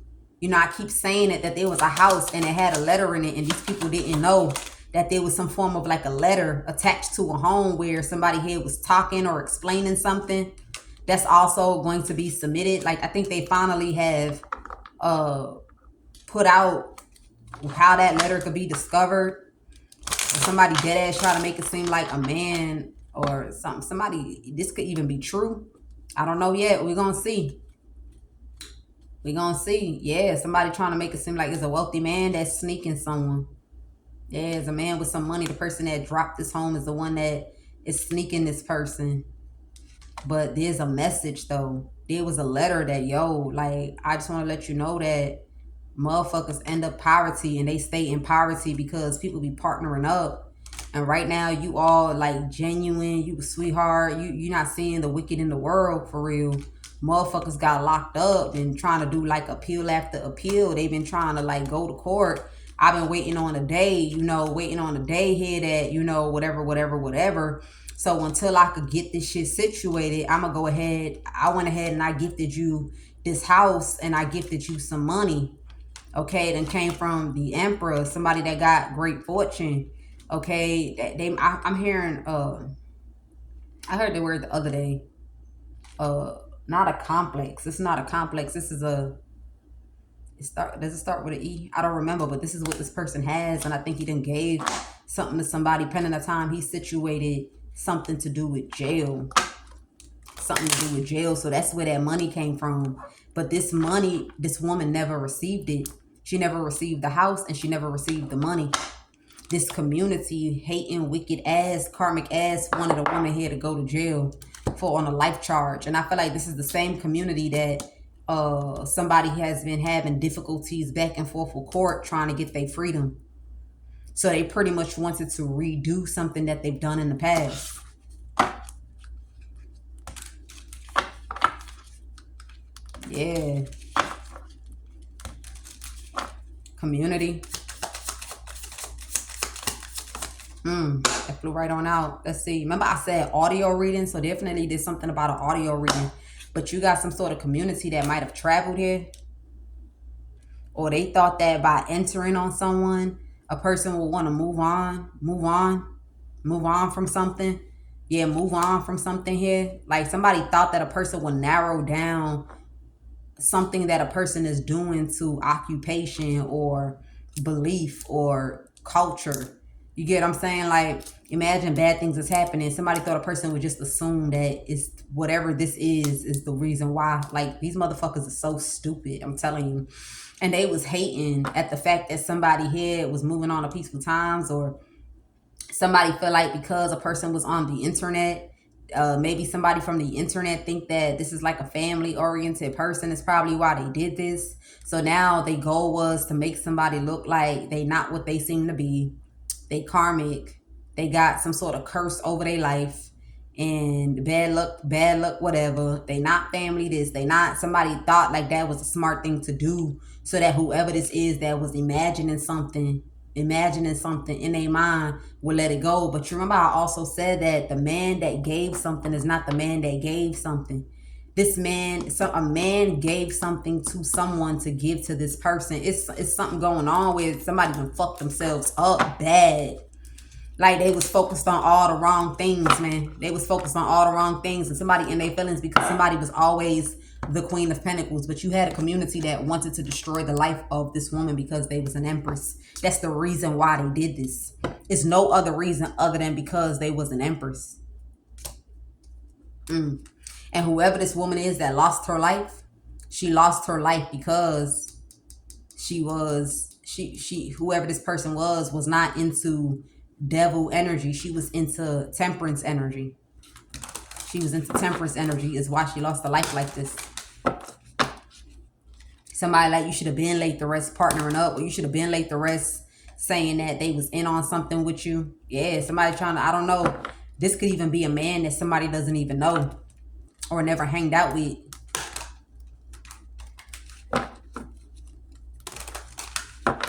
S1: I keep saying it, that there was a house and it had a letter in it, and these people didn't know that there was some form of like a letter attached to a home where somebody here was talking or explaining something. That's also going to be submitted. Like, I think they finally have put out how that letter could be discovered. Or somebody dead ass try to make it seem like a man or something. Somebody, this could even be true. I don't know yet. We're gonna see. We're gonna see. Yeah, somebody trying to make it seem like it's a wealthy man that's sneaking someone. Yeah, it's a man with some money. The person that dropped this home is the one that is sneaking this person. But there's a message, though. There was a letter that, I just want to let you know that motherfuckers end up poverty, and they stay in poverty because people be partnering up. And right now, you all, like, genuine, you a sweetheart. You're not seeing the wicked in the world, for real. Motherfuckers got locked up and trying to do, like, appeal after appeal. They've been trying to, like, go to court. I've been waiting on a day, waiting on a day here that, whatever. So until I could get this shit situated, I'm going to go ahead. I went ahead and I gifted you this house, and I gifted you some money. Okay, it then came from the emperor, somebody that got great fortune. Okay, I'm hearing, I heard the word the other day, not a complex. It's not a complex. This is does it start with an E? I don't remember, but this is what this person has, and I think he done gave something to somebody pending the time he situated something to do with jail. Something to do with jail, so that's where that money came from. But this money, this woman never received it. She never received the house, and she never received the money. This community, hating, wicked ass, karmic ass, wanted a woman here to go to jail on a life charge. And I feel like this is the same community that somebody has been having difficulties back and forth with court trying to get their freedom. So they pretty much wanted to redo something that they've done in the past. Yeah. Community. That flew right on out. Let's see. Remember I said audio reading? So definitely there's something about an audio reading. But you got some sort of community that might have traveled here. Or they thought that by entering on someone, a person will want to move on from something. Yeah, move on from something here. Like somebody thought that a person would narrow down something that a person is doing to occupation or belief or culture. You get what I'm saying? Like, imagine bad things is happening. Somebody thought a person would just assume that it's whatever this is the reason why. Like, these motherfuckers are so stupid, I'm telling you. And they was hating at the fact that somebody here was moving on to peaceful times, or Somebody feel like because a person was on the internet, maybe somebody from the internet think that this is like a family oriented person. Is probably why they did this. So now their goal was to make somebody look like they not what they seem to be. They karmic. They got some sort of curse over their life, and bad luck, whatever. They not family this. They not, somebody thought like that was a smart thing to do, so that whoever this is that was imagining something in their mind will let it go. But you remember I also said that the man that gave something is not the man that gave something. This man, so a man gave something to someone to give to this person. It's something going on with somebody can fuck themselves up bad. Like they was focused on all the wrong things, man. They was focused on all the wrong things, and somebody in their feelings because somebody was always the Queen of Pentacles. But you had a community that wanted to destroy the life of this woman because they was an empress. That's the reason why they did this. It's no other reason other than because they was an empress. And whoever this woman is that lost her life, she lost her life because whoever this person was not into devil energy. She was into temperance energy. She was into temperance energy is why she lost her life like this. Somebody like you should have been late the rest partnering up, or you should have been late the rest saying that they was in on something with you. Yeah, somebody trying to, I don't know. This could even be a man that somebody doesn't even know or never hanged out with.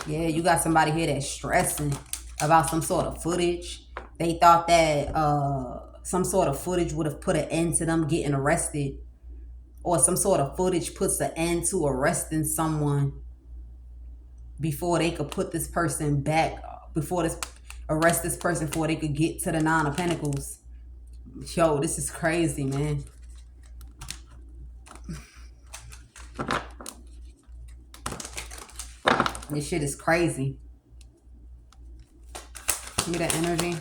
S1: Yeah, you got somebody here that's stressing about some sort of footage. They thought that some sort of footage would have put an end to them getting arrested, or some sort of footage puts an end to arresting someone before they could put this person back, arrest this person before they could get to the Nine of Pentacles. Yo, this is crazy, man. This shit is crazy. Give me that energy.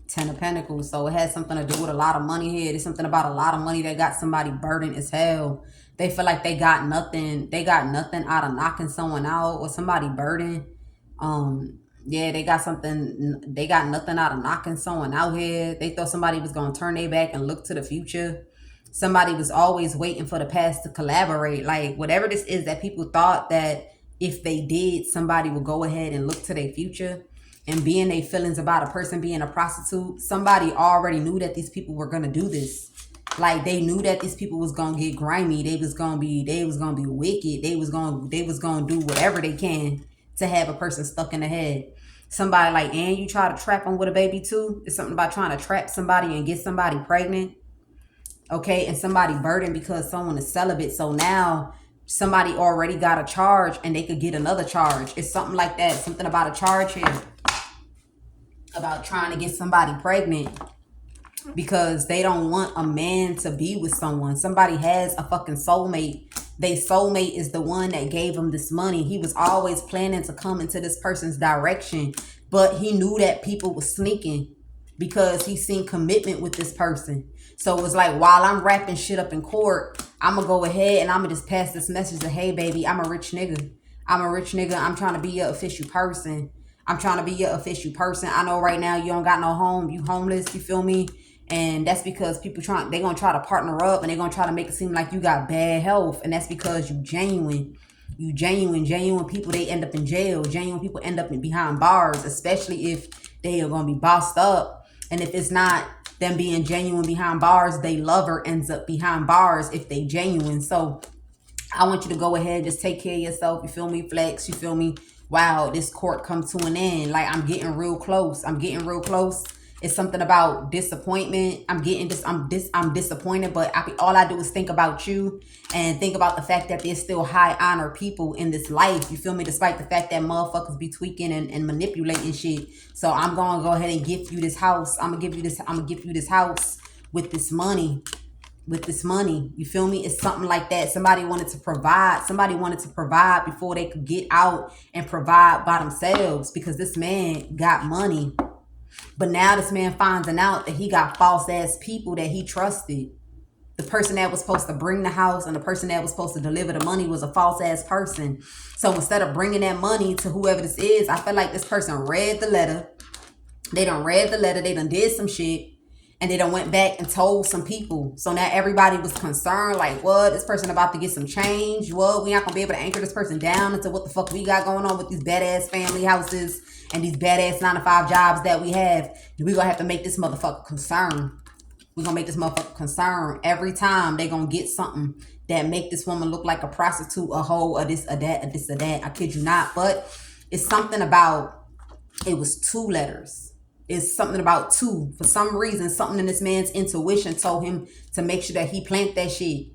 S1: Ten of Pentacles. So it has something to do with a lot of money here. There's something about a lot of money that got somebody burdened as hell. They feel like they got nothing. They got nothing out of knocking someone out or somebody burdened. Yeah, they got something. They got nothing out of knocking someone out here. They thought somebody was going to turn their back and look to the future. Somebody was always waiting for the past to collaborate. Like whatever this is that people thought that if they did, somebody would go ahead and look to their future and be in their feelings about a person being a prostitute. Somebody already knew that these people were going to do this. Like they knew that these people was going to get grimy. They was going to be wicked. They was going to do whatever they can to have a person stuck in the head. Somebody like, and you try to trap them with a baby too. It's something about trying to trap somebody and get somebody pregnant. Okay, and somebody burdened because someone is celibate. So now somebody already got a charge and they could get another charge. It's something like that. Something about a charge here. About trying to get somebody pregnant because they don't want a man to be with someone. Somebody has a fucking soulmate. Their soulmate is the one that gave him this money. He was always planning to come into this person's direction, but he knew that people were sneaking because he seen commitment with this person. So it was like, while I'm wrapping shit up in court, I'm going to go ahead and I'm going to just pass this message to, hey, baby, I'm a rich nigga. I'm trying to be your official person. I know right now you don't got no home. You homeless, you feel me? And that's because they're going to try to partner up and they're going to try to make it seem like you got bad health. And that's because you genuine. Genuine people, they end up in jail. Genuine people end up behind bars, especially if they are going to be bossed up. And if it's not them being genuine behind bars, they lover ends up behind bars if they genuine. So I want you to go ahead, just take care of yourself. You feel me? Flex, you feel me? Wow, this court come to an end. Like I'm getting real close. It's something about disappointment. I'm disappointed, but all I do is think about you and think about the fact that there's still high honor people in this life. You feel me? Despite the fact that motherfuckers be tweaking and manipulating shit. So I'm going to go ahead and gift you this house. I'm going to give you this house with this money. You feel me? It's something like that. Somebody wanted to provide before they could get out and provide by themselves because this man got money. But now this man finding out that he got false ass people that he trusted. The person that was supposed to bring the house and the person that was supposed to deliver the money was a false ass person. So instead of bringing that money to whoever this is, I feel like this person read the letter. They done read the letter. They done did some shit. And they done went back and told some people. So now everybody was concerned, like, what? This person about to get some change? What? We not gonna be able to anchor this person down into what the fuck we got going on with these badass family houses and these badass 9-to-5 jobs that we have. We gonna have to make this motherfucker concerned. We gonna make this motherfucker concerned. Every time they gonna get something that make this woman look like a prostitute, a hoe, or this, or that, or this, or that. I kid you not. But it's something about, it was 2 letters. It's something about 2. For some reason, something in this man's intuition told him to make sure that he plant that shit.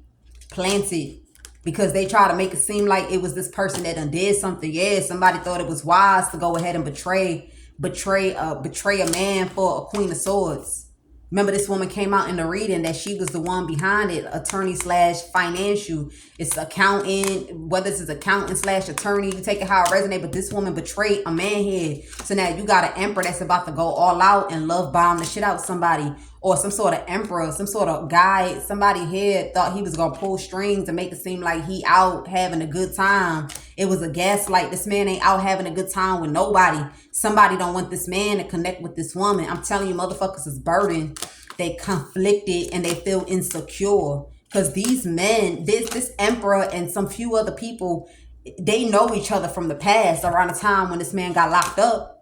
S1: Plant it. Because they try to make it seem like it was this person that done did something. Yeah, somebody thought it was wise to go ahead and betray a man for a Queen of Swords. Remember, this woman came out in the reading that she was the one behind it, attorney/financial. It's accountant, whether it's accountant/attorney, you take it how it resonates, but this woman betrayed a man here. So now you got an emperor that's about to go all out and love bomb the shit out of somebody, or some sort of emperor, some sort of guy. Somebody here thought he was going to pull strings to make it seem like he out having a good time. It was a gaslight. This man ain't out having a good time with nobody. Somebody don't want this man to connect with this woman. I'm telling you, motherfuckers is burdened. They conflicted and they feel insecure. Because these men, this emperor and some few other people, they know each other from the past around the time when this man got locked up.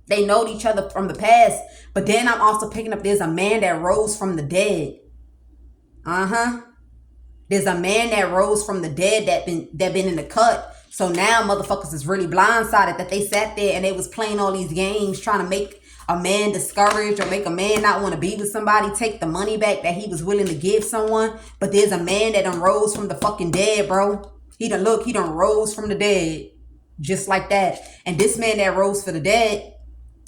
S1: They know each other from the past. But then I'm also picking up, there's a man that rose from the dead. There's a man that rose from the dead that been in the cut. So now motherfuckers is really blindsided that they sat there and they was playing all these games trying to make a man discouraged or make a man not want to be with somebody, take the money back that he was willing to give someone. But there's a man that done rose from the fucking dead, bro. He done rose from the dead. Just like that. And this man that rose for the dead,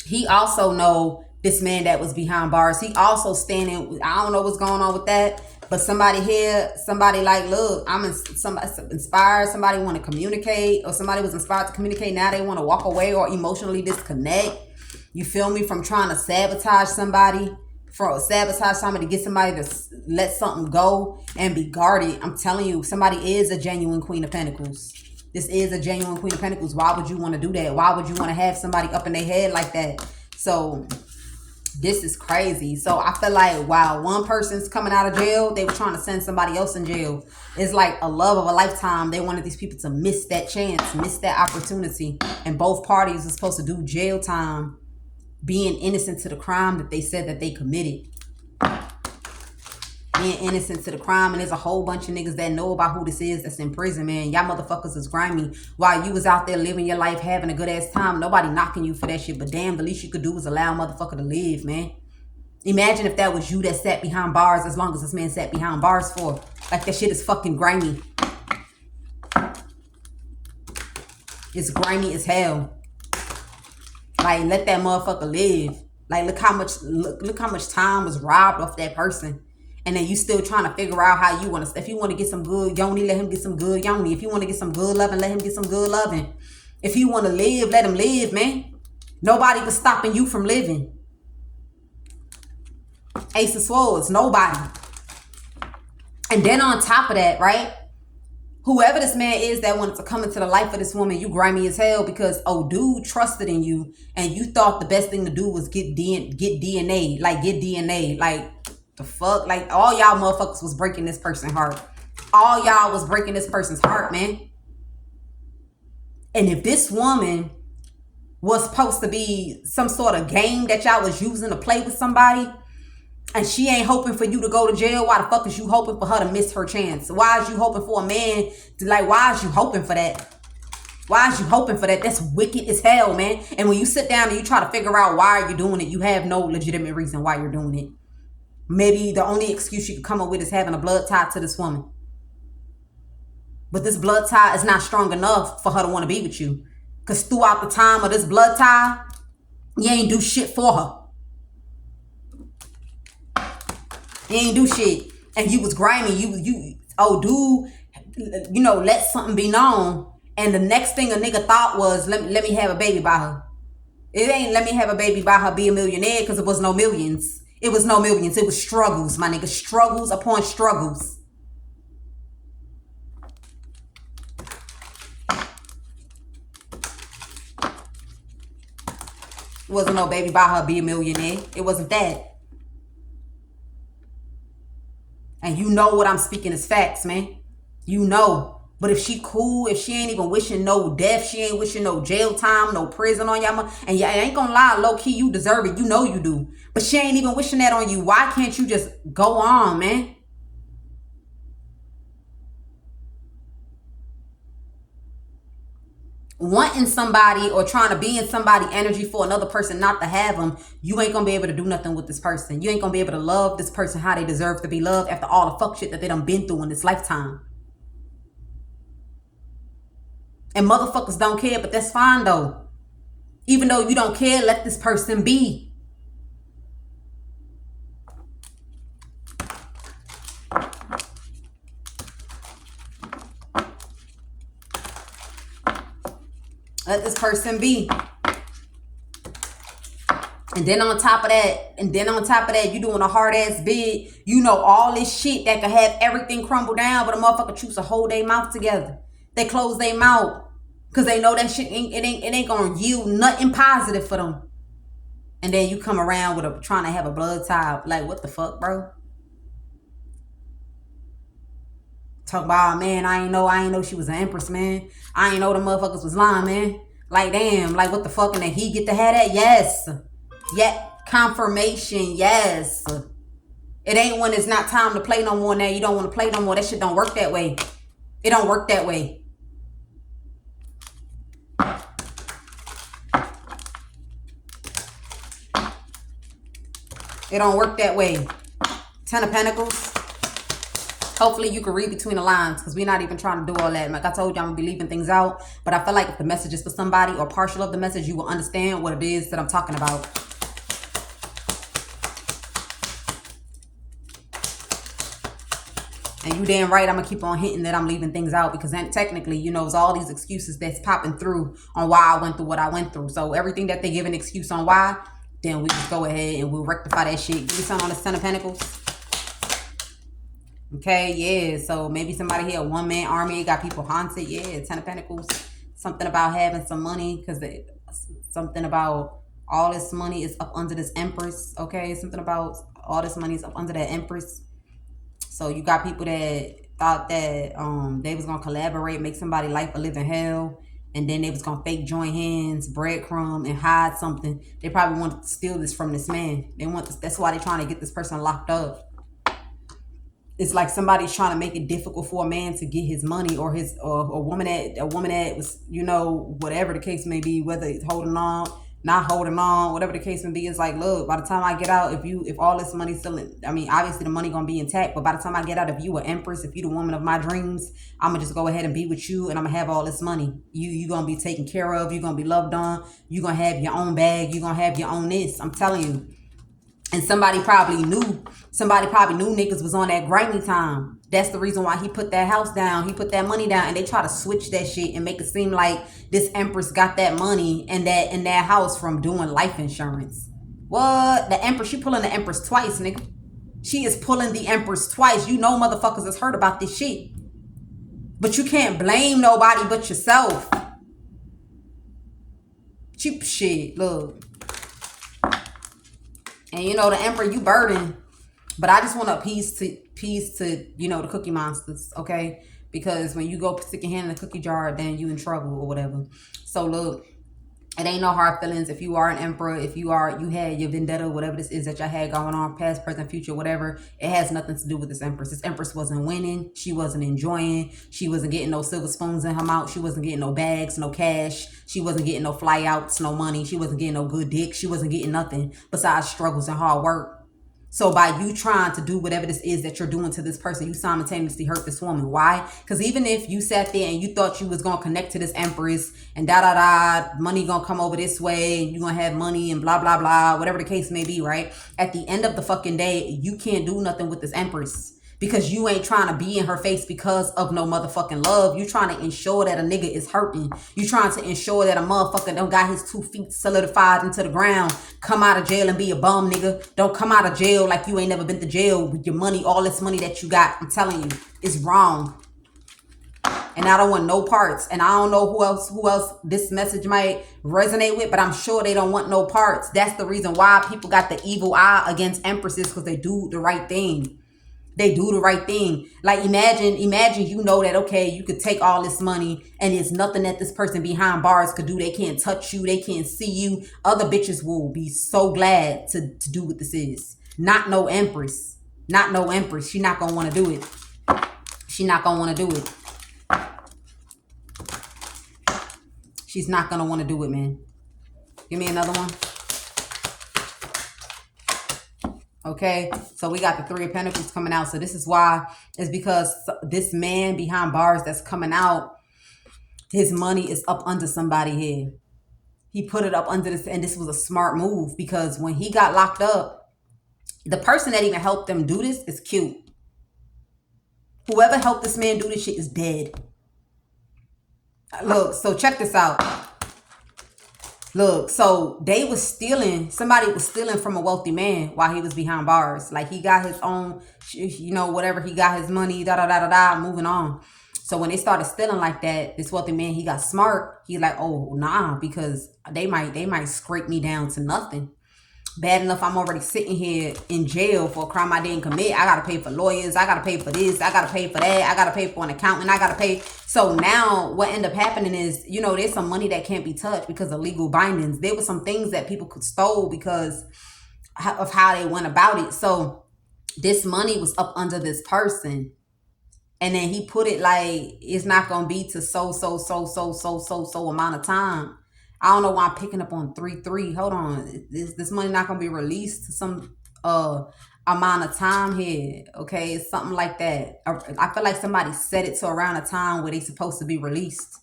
S1: he also know this man that was behind bars. He also standing, I don't know what's going on with that. But somebody here, somebody like, look, I'm inspired. Somebody want to communicate, or somebody was inspired to communicate. Now they want to walk away or emotionally disconnect. You feel me? From trying to sabotage somebody, to get somebody to let something go and be guarded. I'm telling you, somebody is a genuine Queen of Pentacles. This is a genuine Queen of Pentacles. Why would you want to do that? Why would you want to have somebody up in their head like that? So this is crazy. So I feel like while one person's coming out of jail, they were trying to send somebody else in jail. It's like a love of a lifetime. They wanted these people to miss that chance, miss that opportunity. And both parties are supposed to do jail time, being innocent to the crime that they said that they committed. Being innocent to the crime. And there's a whole bunch of niggas that know about who this is that's in prison, man. Y'all motherfuckers is grimy. While you was out there living your life, having a good ass time, nobody knocking you for that shit. But damn, the least you could do was allow a motherfucker to live, man. Imagine if that was you that sat behind bars as long as this man sat behind bars for. Like, that shit is fucking grimy. It's grimy as hell. Like, let that motherfucker live. Like, look how much time was robbed off that person. And then you still trying to figure out how you want to. If you want to get some good yoni, let him get some good yoni. If you want to get some good loving, let him get some good loving. If you want to live, let him live, man. Nobody was stopping you from living. Ace of Swords, nobody. And then on top of that, right? Whoever this man is that wanted to come into the life of this woman, you grimy as hell because, oh, dude trusted in you and you thought the best thing to do was get DNA. Like, the fuck? Like, all y'all motherfuckers was breaking this person's heart. All y'all was breaking this person's heart, man. And if this woman was supposed to be some sort of game that y'all was using to play with somebody, and she ain't hoping for you to go to jail, why the fuck is you hoping for her to miss her chance? Why is you hoping for a man to, like, why is you hoping for that? Why is you hoping for that? That's wicked as hell, man. And when you sit down and you try to figure out why are you doing it, you have no legitimate reason why you're doing it. Maybe the only excuse you could come up with is having a blood tie to this woman. But this blood tie is not strong enough for her to want to be with you. Because throughout the time of this blood tie, you ain't do shit for her. You ain't do shit. And you was grimy. Let something be known. And the next thing a nigga thought was, let me have a baby by her. It ain't let me have a baby by her, be a millionaire, because it was no millions. It was no millions. It was struggles, my nigga. Struggles upon struggles. It wasn't no baby by her be a millionaire. It wasn't that. And you know what I'm speaking is facts, man. You know. But if she cool, if she ain't even wishing no death, she ain't wishing no jail time, no prison on y'all, and y'all ain't gonna lie, low key, you deserve it. You know you do. But she ain't even wishing that on you. Why can't you just go on, man? Wanting somebody or trying to be in somebody energy for another person not to have them, you ain't gonna be able to do nothing with this person. You ain't gonna be able to love this person how they deserve to be loved after all the fuck shit that they done been through in this lifetime. And motherfuckers don't care, but that's fine though. Even though you don't care, let this person be. Let this person be. And then on top of that, you doing a hard ass bid. You know all this shit that could have everything crumble down, but a motherfucker choose to hold their mouth together. They close their mouth. Cause they know that shit ain't gonna yield nothing positive for them. And then you come around with trying to have a blood tie. Like, what the fuck, bro? Talk about, man, I ain't know she was an empress, man. I ain't know the motherfuckers was lying, man. Like, damn, like what the fuck? And then he get to have that? Yes. Yeah, confirmation, yes. It ain't when it's not time to play no more now. You don't want to play no more. That shit don't work that way. It don't work that way. It don't work that way. 10 of Pentacles. Hopefully you can read between the lines because we're not even trying to do all that. Like I told you, I'm going to be leaving things out. But I feel like if the message is for somebody or partial of the message, you will understand what it is that I'm talking about. And you damn right, I'm going to keep on hitting that I'm leaving things out because then technically, you know, it's all these excuses that's popping through on why I went through what I went through. So everything that they give an excuse on why, then we just go ahead and we'll rectify that shit. Give me something on the 10 of Pentacles. Okay, yeah. So maybe somebody here, a one-man army, got people haunted. Yeah, 10 of Pentacles. Something about having some money because something about all this money is up under this Empress. Okay, something about all this money is up under that Empress. So you got people that thought that they was going to collaborate, make somebody's life a living hell. And then they was going to fake join hands, breadcrumb, and hide something. They probably want to steal this from this man. They want this, that's why they're trying to get this person locked up. It's like somebody's trying to make it difficult for a man to get his money or a woman that was, you know, whatever the case may be, whether it's holding on, not holding on, whatever the case may be. It's like, look, by the time I get out, if all this money's still in, I mean, obviously the money gonna be intact, but by the time I get out, if you an empress, if you the woman of my dreams, I'm gonna just go ahead and be with you and I'm gonna have all this money. You gonna be taken care of, you gonna be loved on, you gonna have your own bag, you gonna have your own this. I'm telling you. And somebody probably knew niggas was on that grimy time. That's the reason why he put that house down. He put that money down and they try to switch that shit and make it seem like this Empress got that money and that in that house from doing life insurance. What? The Empress, she pulling the Empress twice, nigga. She is pulling the Empress twice. You know motherfuckers has heard about this shit. But you can't blame nobody but yourself. Cheap shit, look. And you know, the Emperor, you burden. But I just want to appease to, you know, the cookie monsters, okay? Because when you go stick your hand in the cookie jar, then you in trouble or whatever. So look, it ain't no hard feelings. If you are an emperor, if you had your vendetta, whatever this is that y'all had going on, past, present, future, whatever, it has nothing to do with this empress. This empress wasn't winning. She wasn't enjoying. She wasn't getting no silver spoons in her mouth. She wasn't getting no bags, no cash. She wasn't getting no fly outs, no money. She wasn't getting no good dick. She wasn't getting nothing besides struggles and hard work. So by you trying to do whatever this is that you're doing to this person, you simultaneously hurt this woman. Why? Because even if you sat there and you thought you was going to connect to this empress and money going to come over this way and you're going to have money and blah, blah, blah, whatever the case may be, right? At the end of the fucking day, you can't do nothing with this empress. Because you ain't trying to be in her face because of no motherfucking love. You trying to ensure that a nigga is hurting. You trying to ensure that a motherfucker don't got his 2 feet solidified into the ground. Come out of jail and be a bum, nigga. Don't come out of jail like you ain't never been to jail with your money, all this money that you got. I'm telling you, it's wrong. And I don't want no parts. And I don't know who else this message might resonate with, but I'm sure they don't want no parts. That's the reason why people got the evil eye against empresses, because they do the right thing. They do the right thing. Like imagine you know that, okay, you could take all this money and there's nothing that this person behind bars could do. They can't touch you. They can't see you. Other bitches will be so glad to do what this is. Not no empress. Not no empress. She not going to want to do it. She not going to want to do it. She's not going to want to do it, man. Give me another one. Okay, so we got the 3 of Pentacles coming out. So this is why. It's because this man behind bars that's coming out, his money is up under somebody here. He put it up under this, and this was a smart move, because when he got locked up, the person that even helped them do this is cute. Whoever helped this man do this shit is dead. Look, so check this out. Look, so they was stealing, somebody was stealing from a wealthy man while he was behind bars. Like he got his own, you know, whatever, he got his money, moving on. So when they started stealing like that, this wealthy man, he got smart. He's like, oh, nah, because they might scrape me down to nothing. Bad enough I'm already sitting here in jail for a crime I didn't commit. I got to pay for lawyers. I got to pay for this. I got to pay for that. I got to pay for an accountant. I got to pay. So now what ended up happening is, you know, there's some money that can't be touched because of legal bindings. There were some things that people could stole because of how they went about it. So this money was up under this person. And then he put it like, it's not going to be to so amount of time. I don't know why I'm picking up on 3-3. Hold on. This money not going to be released to some amount of time here. Okay. It's something like that. I feel like somebody set it to around a time where they supposed to be released.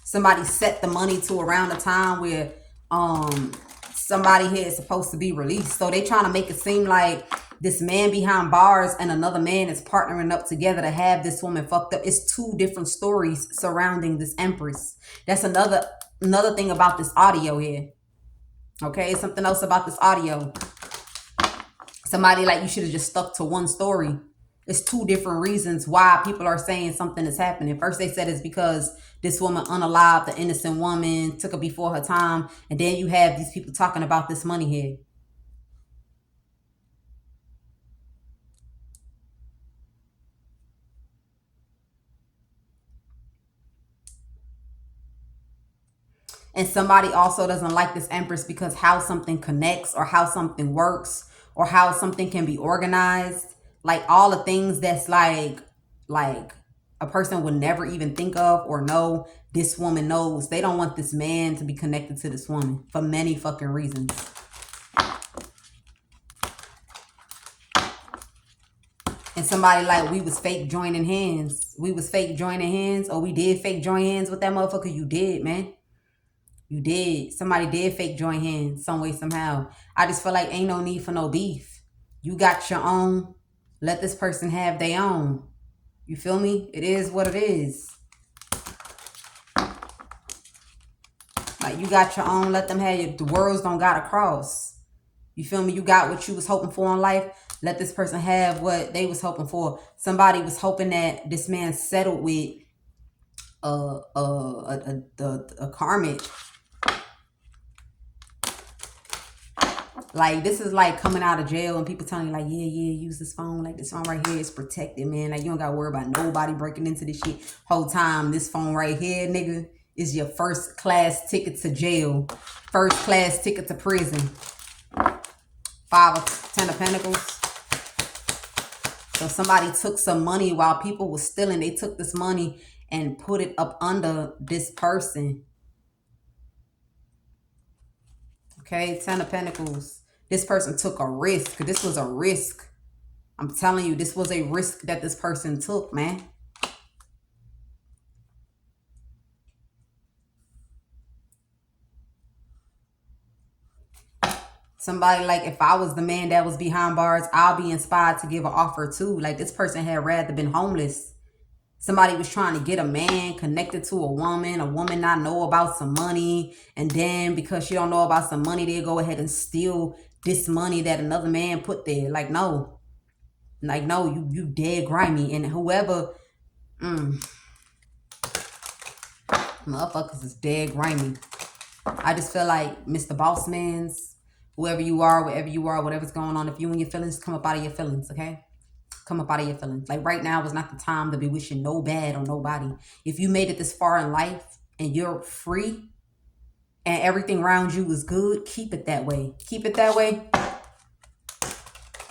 S1: Somebody set the money to around a time where somebody here is supposed to be released. So they trying to make it seem like this man behind bars and another man is partnering up together to have this woman fucked up. It's 2 different stories surrounding this empress. That's another thing about this audio here. Okay, something else about this audio. Somebody like, you should have just stuck to one story. It's 2 different reasons why people are saying something is happening. First, they said it's because this woman unalived the innocent woman, took her before her time. And then you have these people talking about this money here. And somebody also doesn't like this empress because how something connects or how something works or how something can be organized. Like all the things that's like a person would never even think of or know, this woman knows. They don't want this man to be connected to this woman for many fucking reasons. And somebody like, we was fake joining hands. We was fake joining hands, or we did fake join hands with that motherfucker. You did, man. You did. Somebody did fake join hands some way, somehow. I just feel like ain't no need for no beef. You got your own. Let this person have their own. You feel me? It is what it is. Like you got your own. Let them have your, the worlds don't gotta cross. You feel me? You got what you was hoping for in life. Let this person have what they was hoping for. Somebody was hoping that this man settled with a karmic. Like, this is like coming out of jail and people telling you like, yeah, use this phone. Like, this phone right here is protected, man. Like, you don't got to worry about nobody breaking into this shit. Whole time, this phone right here, nigga, is your first class ticket to jail. First class ticket to prison. 5 of 10 of Pentacles. So somebody took some money while people were stealing. They took this money and put it up under this person. Okay, 10 of Pentacles. This person took a risk. This was a risk. I'm telling you, this was a risk that this person took, man. Somebody like, if I was the man that was behind bars, I'll be inspired to give an offer too. Like, this person had rather been homeless. Somebody was trying to get a man connected to a woman not know about some money. And then because she don't know about some money, they'll go ahead and steal this money that another man put there. Like, no. Like, no, you dead grimy. And whoever, motherfuckers is dead grimy. I just feel like Mr. Bossman's, whoever you are, wherever you are, whatever's going on, if you in your feelings, come up out of your feelings, okay? Come up out of your feelings. Like, right now is not the time to be wishing no bad on nobody. If you made it this far in life and you're free and everything around you is good, keep it that way. Keep it that way.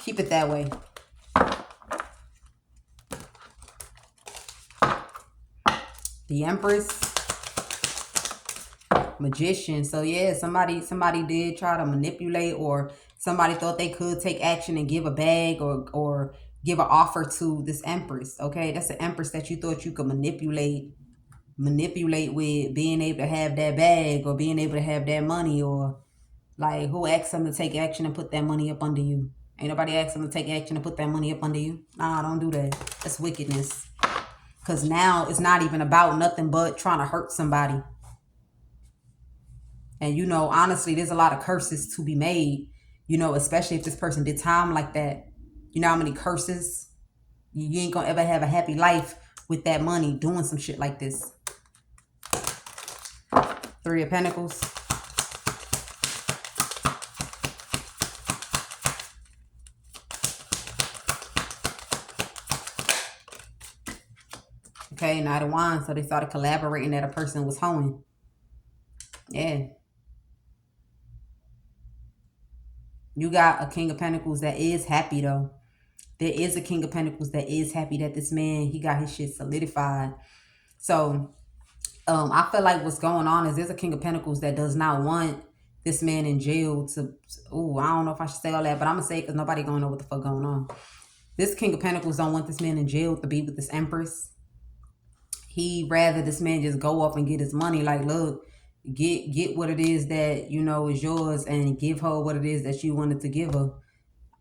S1: Keep it that way. The Empress. Magician. So yeah, somebody did try to manipulate, or somebody thought they could take action and give a bag or give an offer to this Empress. Okay, that's the Empress that you thought you could manipulate with being able to have that bag or being able to have that money. Or like, who asked them to take action and put that money up under you? Ain't nobody asked them to take action and put that money up under you. Nah, don't do that. That's wickedness. Because now it's not even about nothing but trying to hurt somebody. And, you know, honestly, there's a lot of curses to be made, you know, especially if this person did time like that. You know how many curses? You ain't gonna ever have a happy life with that money doing some shit like this. Three of Pentacles. Okay, Knight of Wands. So they started collaborating that a person was hoeing. Yeah. You got a King of Pentacles that is happy, though. There is a King of Pentacles that is happy that this man, he got his shit solidified. So, I feel like what's going on is there's a King of Pentacles that does not want this man in jail to... Ooh, I don't know if I should say all that, but I'm going to say it because nobody going to know what the fuck going on. This King of Pentacles don't want this man in jail to be with this Empress. He rather this man just go off and get his money. Like, look... Get what it is that, you know, is yours, and give her what it is that you wanted to give her.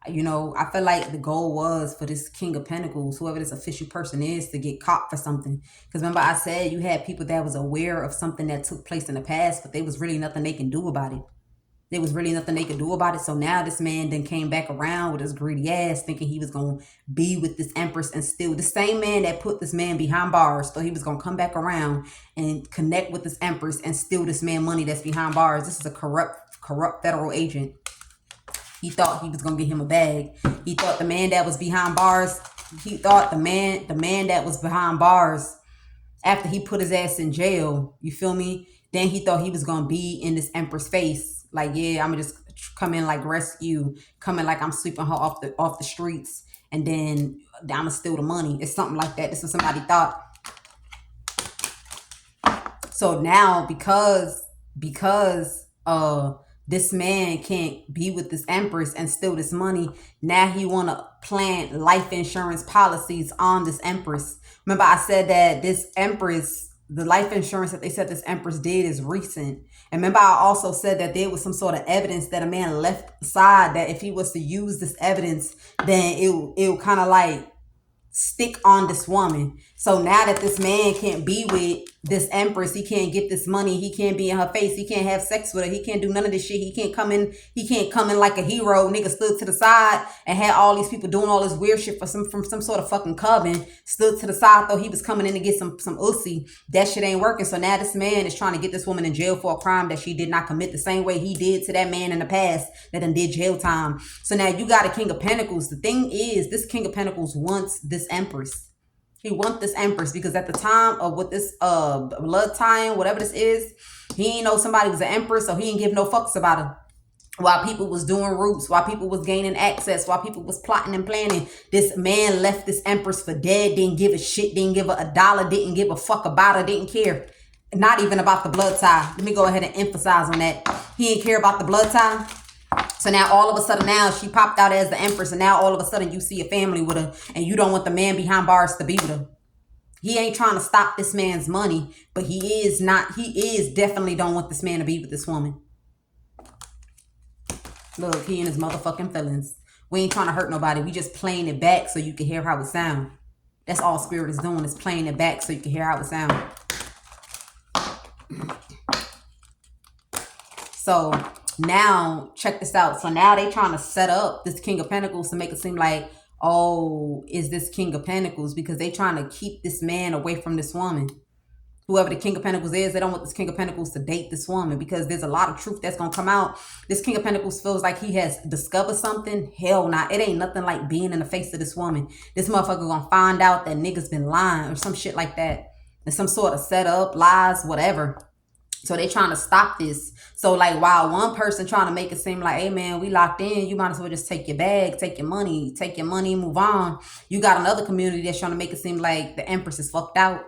S1: You know, I feel like the goal was for this King of Pentacles, whoever this official person is, to get caught for something. Because remember I said you had people that was aware of something that took place in the past, but there was really nothing they can do about it. There was really nothing they could do about it. So now this man then came back around with his greedy ass thinking he was going to be with this Empress, and still the same man that put this man behind bars thought he was going to come back around and connect with this Empress and steal this man money that's behind bars. This is a corrupt federal agent. He thought he was going to get him a bag. He thought the man that was behind bars, he thought the man that was behind bars, after he put his ass in jail, you feel me? Then he thought he was going to be in this Empress face. Like, yeah, I'm going to just come in like rescue, come in like I'm sweeping her off the streets, and then I'm going to steal the money. It's something like that. This is what somebody thought. So now because this man can't be with this Empress and steal this money, now he want to plant life insurance policies on this Empress. Remember I said that this Empress, the life insurance that they said this Empress did is recent. And remember I also said that there was some sort of evidence that a man left aside, that if he was to use this evidence, then it'll kind of like stick on this woman. So now that this man can't be with this Empress, he can't get this money, he can't be in her face, he can't have sex with her, he can't do none of this shit, he can't come in like a hero. Nigga stood to the side and had all these people doing all this weird shit from some sort of fucking coven, stood to the side, thought he was coming in to get some ussy. That shit ain't working. So now this man is trying to get this woman in jail for a crime that she did not commit, the same way he did to that man in the past that done did jail time. So now you got a King of Pentacles. The thing is, this King of Pentacles wants this Empress. He wants this Empress because at the time of what this blood tying, whatever this is, he ain't know somebody was an Empress, so he didn't give no fucks about her. While people was doing roots, while people was gaining access, while people was plotting and planning, this man left this Empress for dead, didn't give a shit, didn't give her a dollar, didn't give a fuck about her, didn't care. Not even about the blood tie. Let me go ahead and emphasize on that. He didn't care about the blood tie. So now all of a sudden now she popped out as the Empress, and now all of a sudden you see a family with her, and you don't want the man behind bars to be with her. He ain't trying to stop this man's money, but he is definitely don't want this man to be with this woman. Look, he in his motherfucking feelings. We ain't trying to hurt nobody. We just playing it back so you can hear how it sound. That's all Spirit is doing, is playing it back so you can hear how it sound. So now, check this out. So now they trying to set up this King of Pentacles to make it seem like, oh, is this King of Pentacles? Because they trying to keep this man away from this woman. Whoever the King of Pentacles is, they don't want this King of Pentacles to date this woman because there's a lot of truth that's going to come out. This King of Pentacles feels like he has discovered something. Hell nah. It ain't nothing like being in the face of this woman. This motherfucker going to find out that niggas been lying or some shit like that. And some sort of setup, lies, whatever. So they trying to stop this. So like while one person trying to make it seem like, hey man, we locked in, you might as well just take your bag, take your money, move on. You got another community that's trying to make it seem like the Empress is fucked out.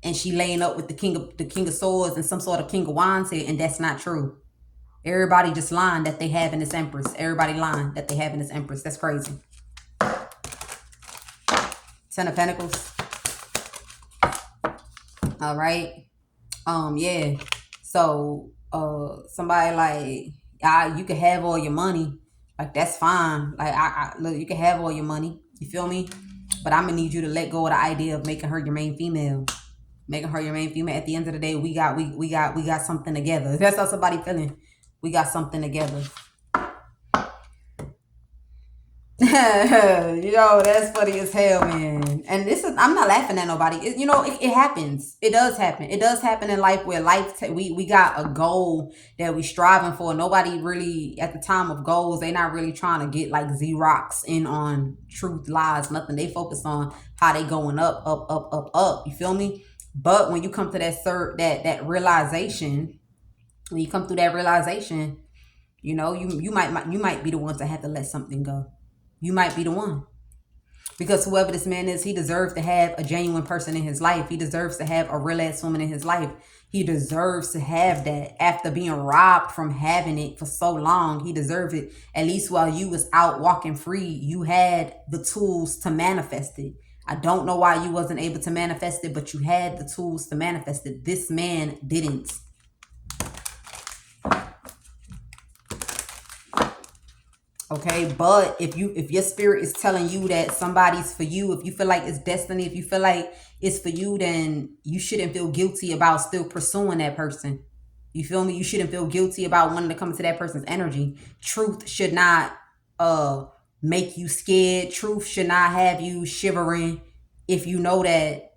S1: And she laying up with the king of swords and some sort of king of wands here, and that's not true. Everybody just lying that they have in this Empress. Everybody lying that they have in this Empress. That's crazy. Ten of Pentacles. All right. Yeah. So somebody like, you can have all your money. Like, that's fine. Like, look, you can have all your money. You feel me? But I'm gonna need you to let go of the idea of making her your main female. Making her your main female. At the end of the day, we got something together. That's how somebody feeling. We got something together. Yo, that's funny as hell, man. And this is, I'm not laughing at nobody. It happens. It does happen. It does happen in life where we got a goal that we striving for. Nobody really, at the time of goals, they not really trying to get like Xerox in on truth, lies, nothing. They focus on how they going up. You feel me? But when you come to that realization, when you come through that realization, you might be the ones that have to let something go. You might be the one. Because whoever this man is, he deserves to have a genuine person in his life. He deserves to have a real ass woman in his life. He deserves to have that after being robbed from having it for so long. He deserves it. At least while you was out walking free, you had the tools to manifest it. I don't know why you wasn't able to manifest it, but you had the tools to manifest it. This man didn't. Okay, but if your spirit is telling you that somebody's for you, if you feel like it's destiny, if you feel like it's for you, then you shouldn't feel guilty about still pursuing that person. You feel me? You shouldn't feel guilty about wanting to come into that person's energy. Truth should not make you scared. Truth should not have you shivering if you know that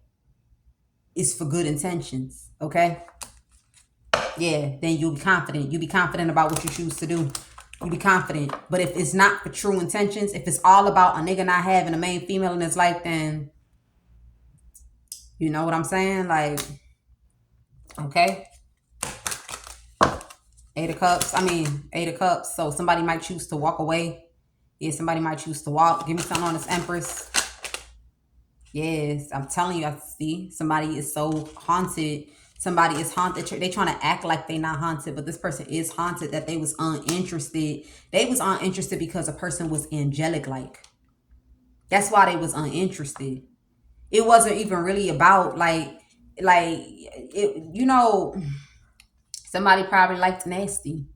S1: it's for good intentions. Okay? Yeah, then you'll be confident. You'll be confident about what you choose to do. You be confident. But if it's not for true intentions, if it's all about a nigga not having a main female in his life, then you know what I'm saying? Like, okay. Eight of Cups. So somebody might choose to walk away. Yeah, somebody might choose to walk. Give me something on this Empress. Yes, I'm telling you, I see. Somebody is so haunted. Somebody is haunted. They trying to act like they not haunted, but this person is haunted that they was uninterested. They was uninterested because a person was angelic like. That's why they was uninterested. It wasn't even really about somebody probably liked nasty.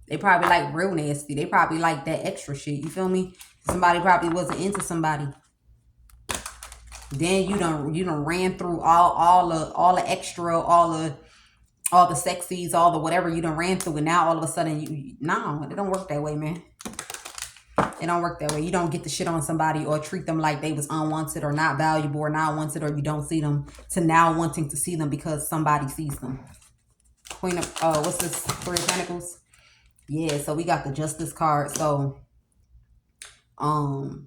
S1: They probably like real nasty. They probably like that extra shit. You feel me? Somebody probably wasn't into somebody. Then you done ran through all the extra, all the sexies, all the whatever you done ran through, and now all of a sudden no, it don't work that way, man. It don't work that way. You don't get the shit on somebody or treat them like they was unwanted or not valuable or not wanted, or you don't see them, to now wanting to see them because somebody sees them. Queen of what's this? Three of Pentacles. Yeah, so we got the Justice card. So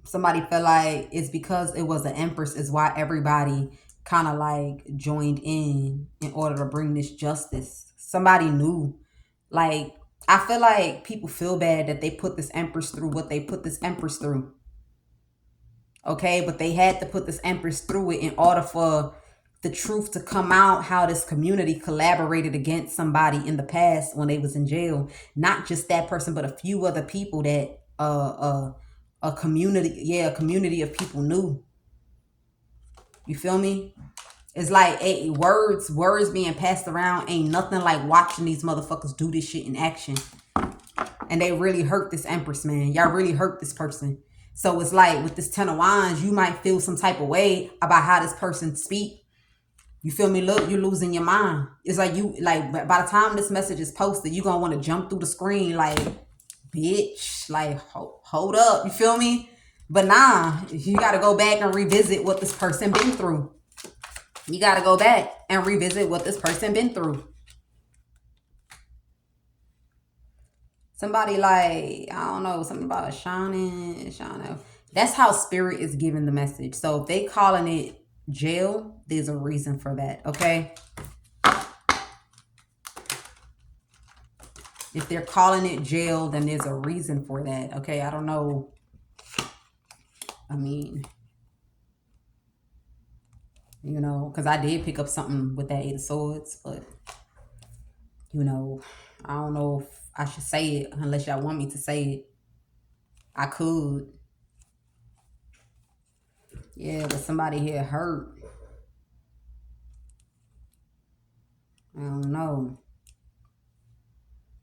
S1: somebody felt like it's because it was an Empress is why everybody kind of like joined in order to bring this justice. Somebody knew. Like, I feel like people feel bad that they put this Empress through what they put this Empress through. Okay, but they had to put this Empress through it in order for the truth to come out, how this community collaborated against somebody in the past when they was in jail. Not just that person, but a few other people that a community of people knew. You feel me? It's like words being passed around ain't nothing like watching these motherfuckers do this shit in action. And And they really hurt this Empress, man. Y'all really hurt this person. So it's like with this 10 of Wands, you might feel some type of way about how this person speak. You feel me? Look, you're losing your mind. It's like by the time this message is posted, you're going to want to jump through the screen like, bitch, like, hold up. You feel me? But nah, you got to go back and revisit what this person been through. You got to go back and revisit what this person been through. Somebody like, I don't know, something about shining. That's how spirit is giving the message. So if they calling it jail, there's a reason for that, okay? If they're calling it jail, then there's a reason for that, okay? I don't know. I mean, you know, because I did pick up something with that 8 of Swords, but, you know, I don't know if I should say it unless y'all want me to say it. I could. Yeah, but somebody here hurt. I don't know.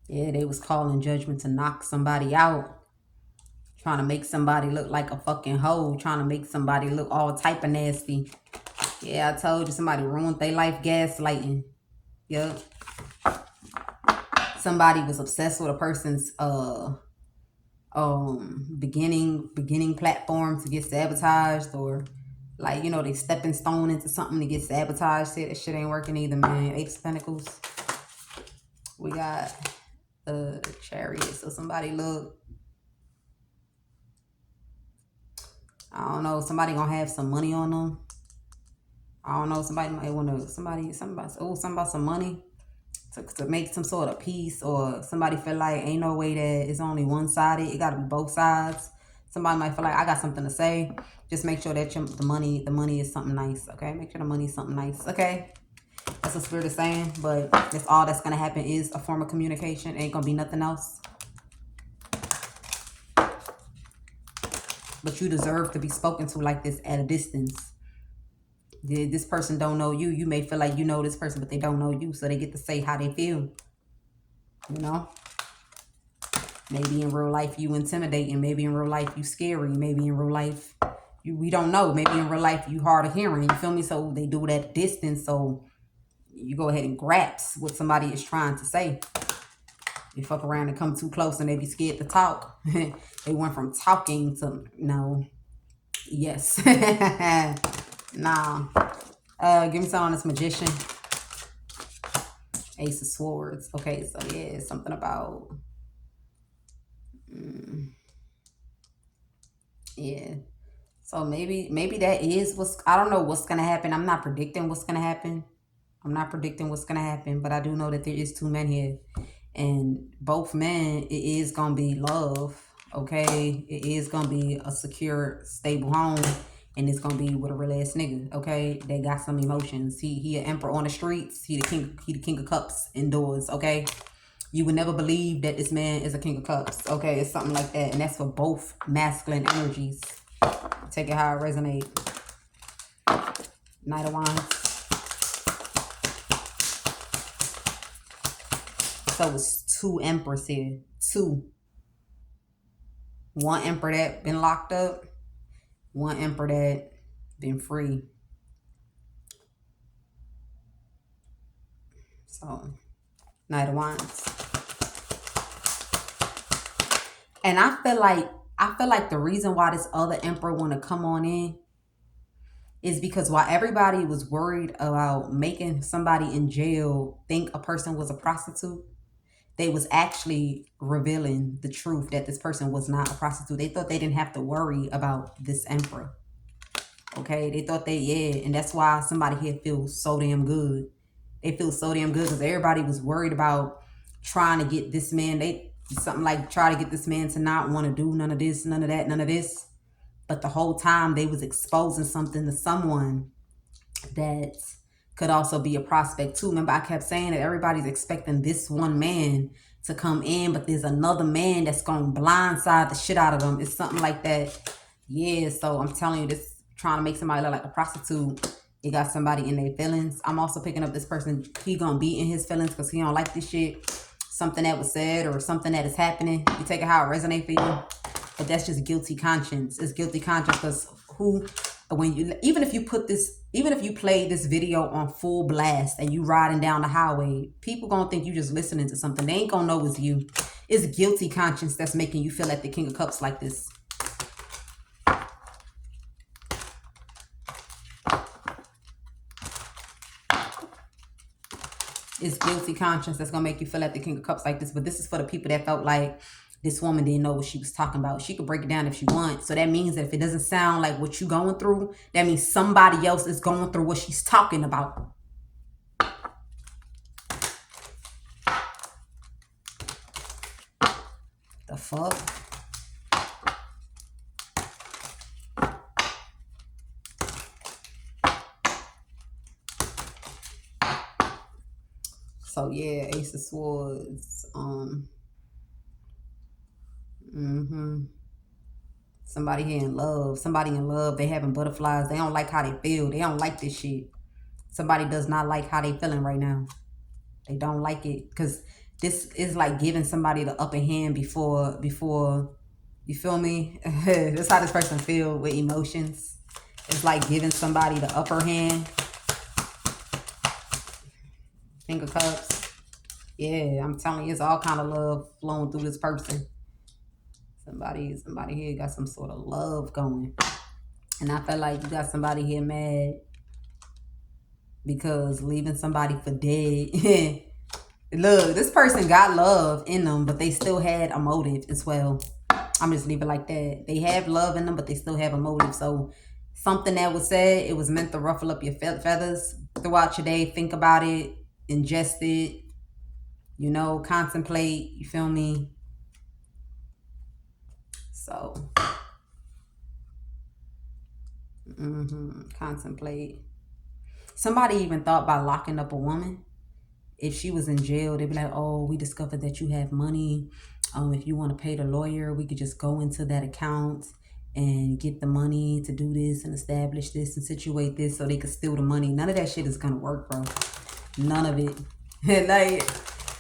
S1: Yeah, they was calling judgment to knock somebody out. Trying to make somebody look like a fucking hoe. Trying to make somebody look all type of nasty. Yeah, I told you somebody ruined their life gaslighting. Yep. Somebody was obsessed with a person's beginning platform to get sabotaged, or like, you know, they stepping stone into something to get sabotaged. Say that shit ain't working either, man. 8 of Pentacles. We got Chariot. So somebody look, I don't know, somebody gonna have some money on them. I don't know, somebody might want to, something about some money to make some sort of peace, or somebody feel like ain't no way that it's only one-sided. It got to be both sides. Somebody might feel like I got something to say. Just make sure that the money is something nice, okay? Make sure the money is something nice, okay? That's what Spirit is saying, but that's all that's going to happen is a form of communication. Ain't going to be nothing else. But you deserve to be spoken to like this at a distance. This person don't know you. You may feel like you know this person, but they don't know you. So they get to say how they feel. You know? Maybe in real life you intimidating. Maybe in real life you scary. Maybe in real life we don't know. Maybe in real life you hard of hearing. You feel me? So they do it at a distance. So you go ahead and grasp what somebody is trying to say. You fuck around and come too close and they be scared to talk. They went from talking to no. Yes. Nah. Give me some on this Magician. Ace of Swords. Okay, so yeah, something about yeah. So maybe that is I don't know what's gonna happen. I'm not predicting what's gonna happen. But I do know that there is 2 men here. And both men, it is gonna be love. Okay? It is gonna be a secure, stable home. And it's gonna be with a real ass nigga, okay? They got some emotions. He an emperor on the streets. He the king of cups indoors, okay? You would never believe that this man is a king of cups, okay? It's something like that. And that's for both masculine energies. Take it how it resonates. Knight of Wands. So it's 2 emperors here. 2. 1 emperor that been locked up. 1 emperor that been free. So, Knight of Wands. And I feel like the reason why this other emperor want to come on in is because while everybody was worried about making somebody in jail think a person was a prostitute, they was actually revealing the truth that this person was not a prostitute. They thought they didn't have to worry about this emperor. Okay, they thought and that's why somebody here feels so damn good. They feel so damn good because everybody was worried about trying to get this man. Something like try to get this man to not want to do none of this, none of that, none of this. But the whole time they was exposing something to someone that could also be a prospect too. Remember, I kept saying that everybody's expecting this one man to come in, but there's another man that's going to blindside the shit out of them. It's something like that. Yeah, so I'm telling you, this trying to make somebody look like a prostitute. It got somebody in their feelings. I'm also picking up this person. He going to be in his feelings because he don't like this shit. something that was said or something that is happening. You take it how it resonates for you. But that's just guilty conscience. It's guilty conscience because even if you play this video on full blast and you riding down the highway, people gonna think you just listening to something. They ain't gonna know it's you. It's guilty conscience that's making you feel like the King of Cups like this. It's guilty conscience that's gonna make you feel like the King of Cups like this. But this is for the people that felt like this woman didn't know what she was talking about. She could break it down if she wants. So that means that if it doesn't sound like what you're going through, that means somebody else is going through what she's talking about. The fuck? So yeah, Ace of Swords. Somebody here in love. Somebody in love. They having butterflies. They don't like how they feel. They don't like this shit. Somebody does not like how they feeling right now. They don't like it. Because this is like giving somebody the upper hand before you feel me? That's how this person feel with emotions. It's like giving somebody the upper hand. King of Cups. Yeah, I'm telling you, it's all kind of love flowing through this person. Somebody here got some sort of love going. And I feel like you got somebody here mad because leaving somebody for dead. Look, this person got love in them, but they still had a motive as well. I'm just leave it like that. They have love in them, but they still have a motive. So something that was said, it was meant to ruffle up your feathers throughout your day. Think about it. Ingest it. You know, contemplate. You feel me? So, contemplate. Somebody even thought about locking up a woman. If she was in jail, they'd be like, oh, we discovered that you have money. If you want to pay the lawyer, we could just go into that account and get the money to do this and establish this and situate this so they could steal the money. None of that shit is going to work, bro. None of it. Like,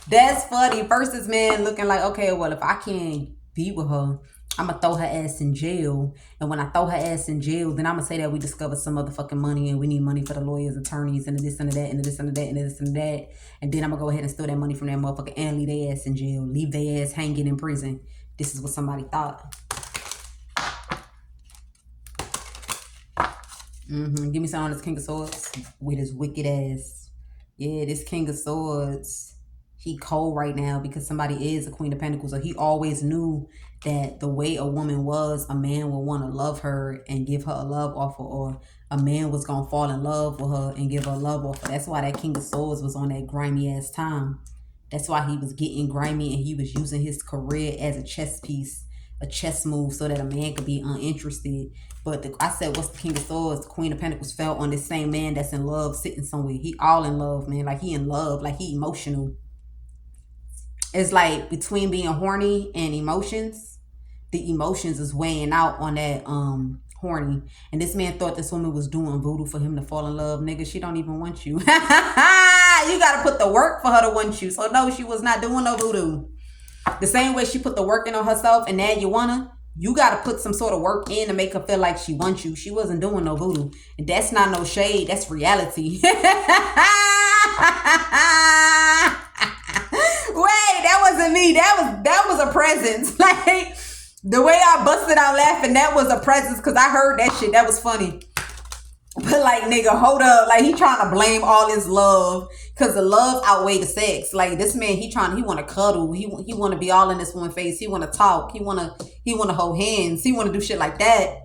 S1: that's funny. First, this man looking like, okay, well, if I can't be with her, I'm going to throw her ass in jail. And when I throw her ass in jail, then I'm going to say that we discovered some motherfucking money and we need money for the lawyers, attorneys, and this and that, and this and that, and this and that. And then I'm going to go ahead and steal that money from that motherfucker and leave their ass in jail. Leave their ass hanging in prison. This is what somebody thought. Give me some on this King of Swords with his wicked ass. Yeah, this King of Swords, he cold right now because somebody is a Queen of Pentacles. So he always knew that the way a woman was, a man would want to love her and give her a love offer, or a man was going to fall in love with her and give her a love offer. That's why that King of Swords was on that grimy ass time. That's why he was getting grimy and he was using his career as a chess piece, a chess move, so that a man could be uninterested. But I said, what's the King of Swords? The Queen of Pentacles fell on this same man that's in love, sitting somewhere. He all in love, man. Like he in love, like he emotional. It's like between being horny and emotions, the emotions is weighing out on that horny. And this man thought this woman was doing voodoo for him to fall in love. Nigga, she don't even want you. You got to put the work for her to want you. So no, she was not doing no voodoo. The same way she put the work in on herself and now you want her, you got to put some sort of work in to make her feel like she wants you. She wasn't doing no voodoo. And that's not no shade. That's reality. Wait, that wasn't me. That was a presence. Like, the way I busted out laughing, that was a presence because I heard that shit. That was funny. But like, nigga, hold up. Like, he trying to blame all his love because the love outweigh the sex. Like, this man, he want to cuddle. He want to be all in this woman's face. He want to talk. He want to hold hands. He want to do shit like that.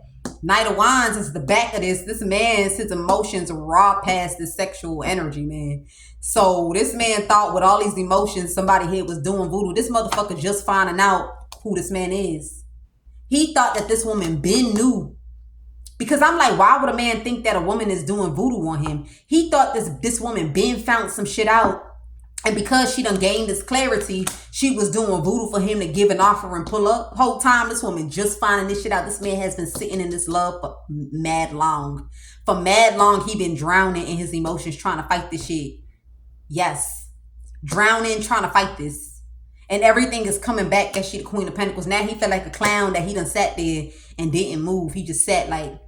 S1: Knight of Wands is the back of this. This man's, his emotions raw past this sexual energy, man. So this man thought with all these emotions, somebody here was doing voodoo. This motherfucker just finding out who this man is. He thought that this woman been knew. Because I'm like, why would a man think that a woman is doing voodoo on him? He thought this woman been found some shit out. And because she done gained this clarity, she was doing voodoo for him to give an offer and pull up. Whole time, this woman just finding this shit out. This man has been sitting in this love for mad long. For mad long, he been drowning in his emotions trying to fight this shit. Yes. Drowning, trying to fight this. And everything is coming back that she the Queen of Pentacles. Now he felt like a clown that he done sat there and didn't move. He just sat like,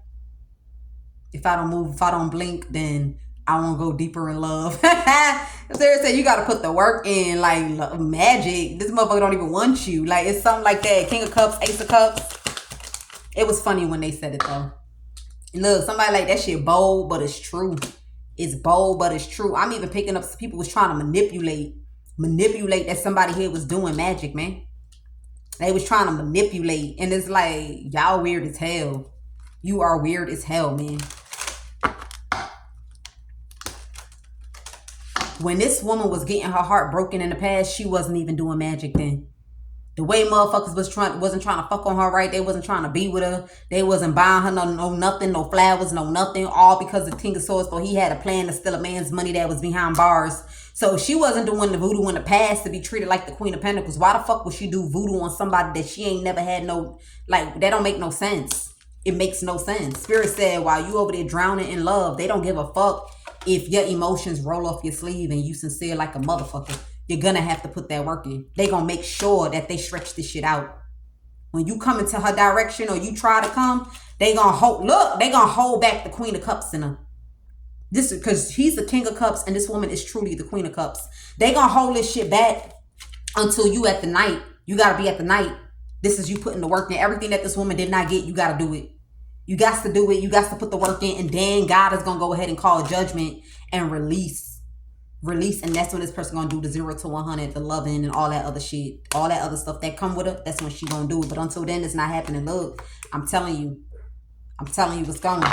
S1: if I don't move, if I don't blink, then I won't go deeper in love. Sarah said you got to put the work in, like magic. This motherfucker don't even want you. Like, it's something like that. King of Cups, Ace of Cups. It was funny when they said it though. Look, somebody like that shit bold, but it's true. It's bold, but it's true. I'm even picking up people was trying to manipulate that somebody here was doing magic, man. They was trying to manipulate. And it's like, y'all weird as hell. You are weird as hell, man. When this woman was getting her heart broken in the past, she wasn't even doing magic then. The way motherfuckers wasn't trying to fuck on her right. They wasn't trying to be with her. They wasn't buying her no nothing, no flowers, no nothing. All because the King of Swords, for he had a plan to steal a man's money that was behind bars. So she wasn't doing the voodoo in the past to be treated like the Queen of Pentacles. Why the fuck would she do voodoo on somebody that she ain't never had no, like, that don't make no sense. It makes no sense. Spirit said, while you over there drowning in love, they don't give a fuck if your emotions roll off your sleeve and you sincere like a motherfucker. You're gonna have to put that work in. They gonna make sure that they stretch this shit out. When you come into her direction or you try to come, they gonna hold, look, they gonna hold back the Queen of Cups in her. This is because he's the King of Cups and this woman is truly the Queen of Cups. They gonna hold this shit back until you at the night. You gotta be at the night. This is you putting the work in. Everything that this woman did not get, you gotta do it. You got to do it. You got to put the work in. And then God is gonna go ahead and call judgment and release. And that's when this person gonna do the 0 to 100, the loving and all that other shit, all that other stuff that come with her. That's when she gonna do it. But until then, it's not happening. Look, I'm telling you what's going.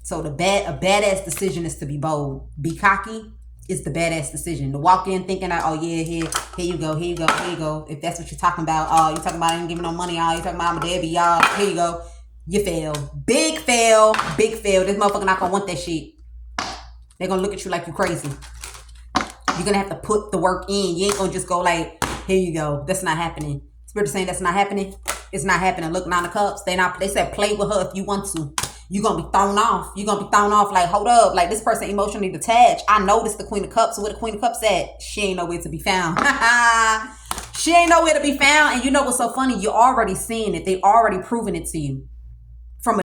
S1: So a badass decision is to be bold. Be cocky is the badass decision. To walk in thinking that, oh yeah, here you go. If that's what you're talking about, oh, you talking about I ain't giving no money, oh, you talking about I'm a deadbeat, y'all. Here you go. You fail. Big fail. Big fail. This motherfucker not gonna want that shit. They're gonna look at you like you crazy. You're gonna have to put the work in. You ain't gonna just go like, here you go. That's not happening. Spirit is saying that's not happening. It's not happening. Look, 9 of Cups. They said play with her if you want to. You're gonna be thrown off. You're gonna be thrown off like, hold up. Like, this person emotionally detached. I noticed the Queen of Cups. So where the Queen of Cups at? She ain't nowhere to be found. She ain't nowhere to be found. And you know what's so funny? You're already seeing it. They already proving it to you.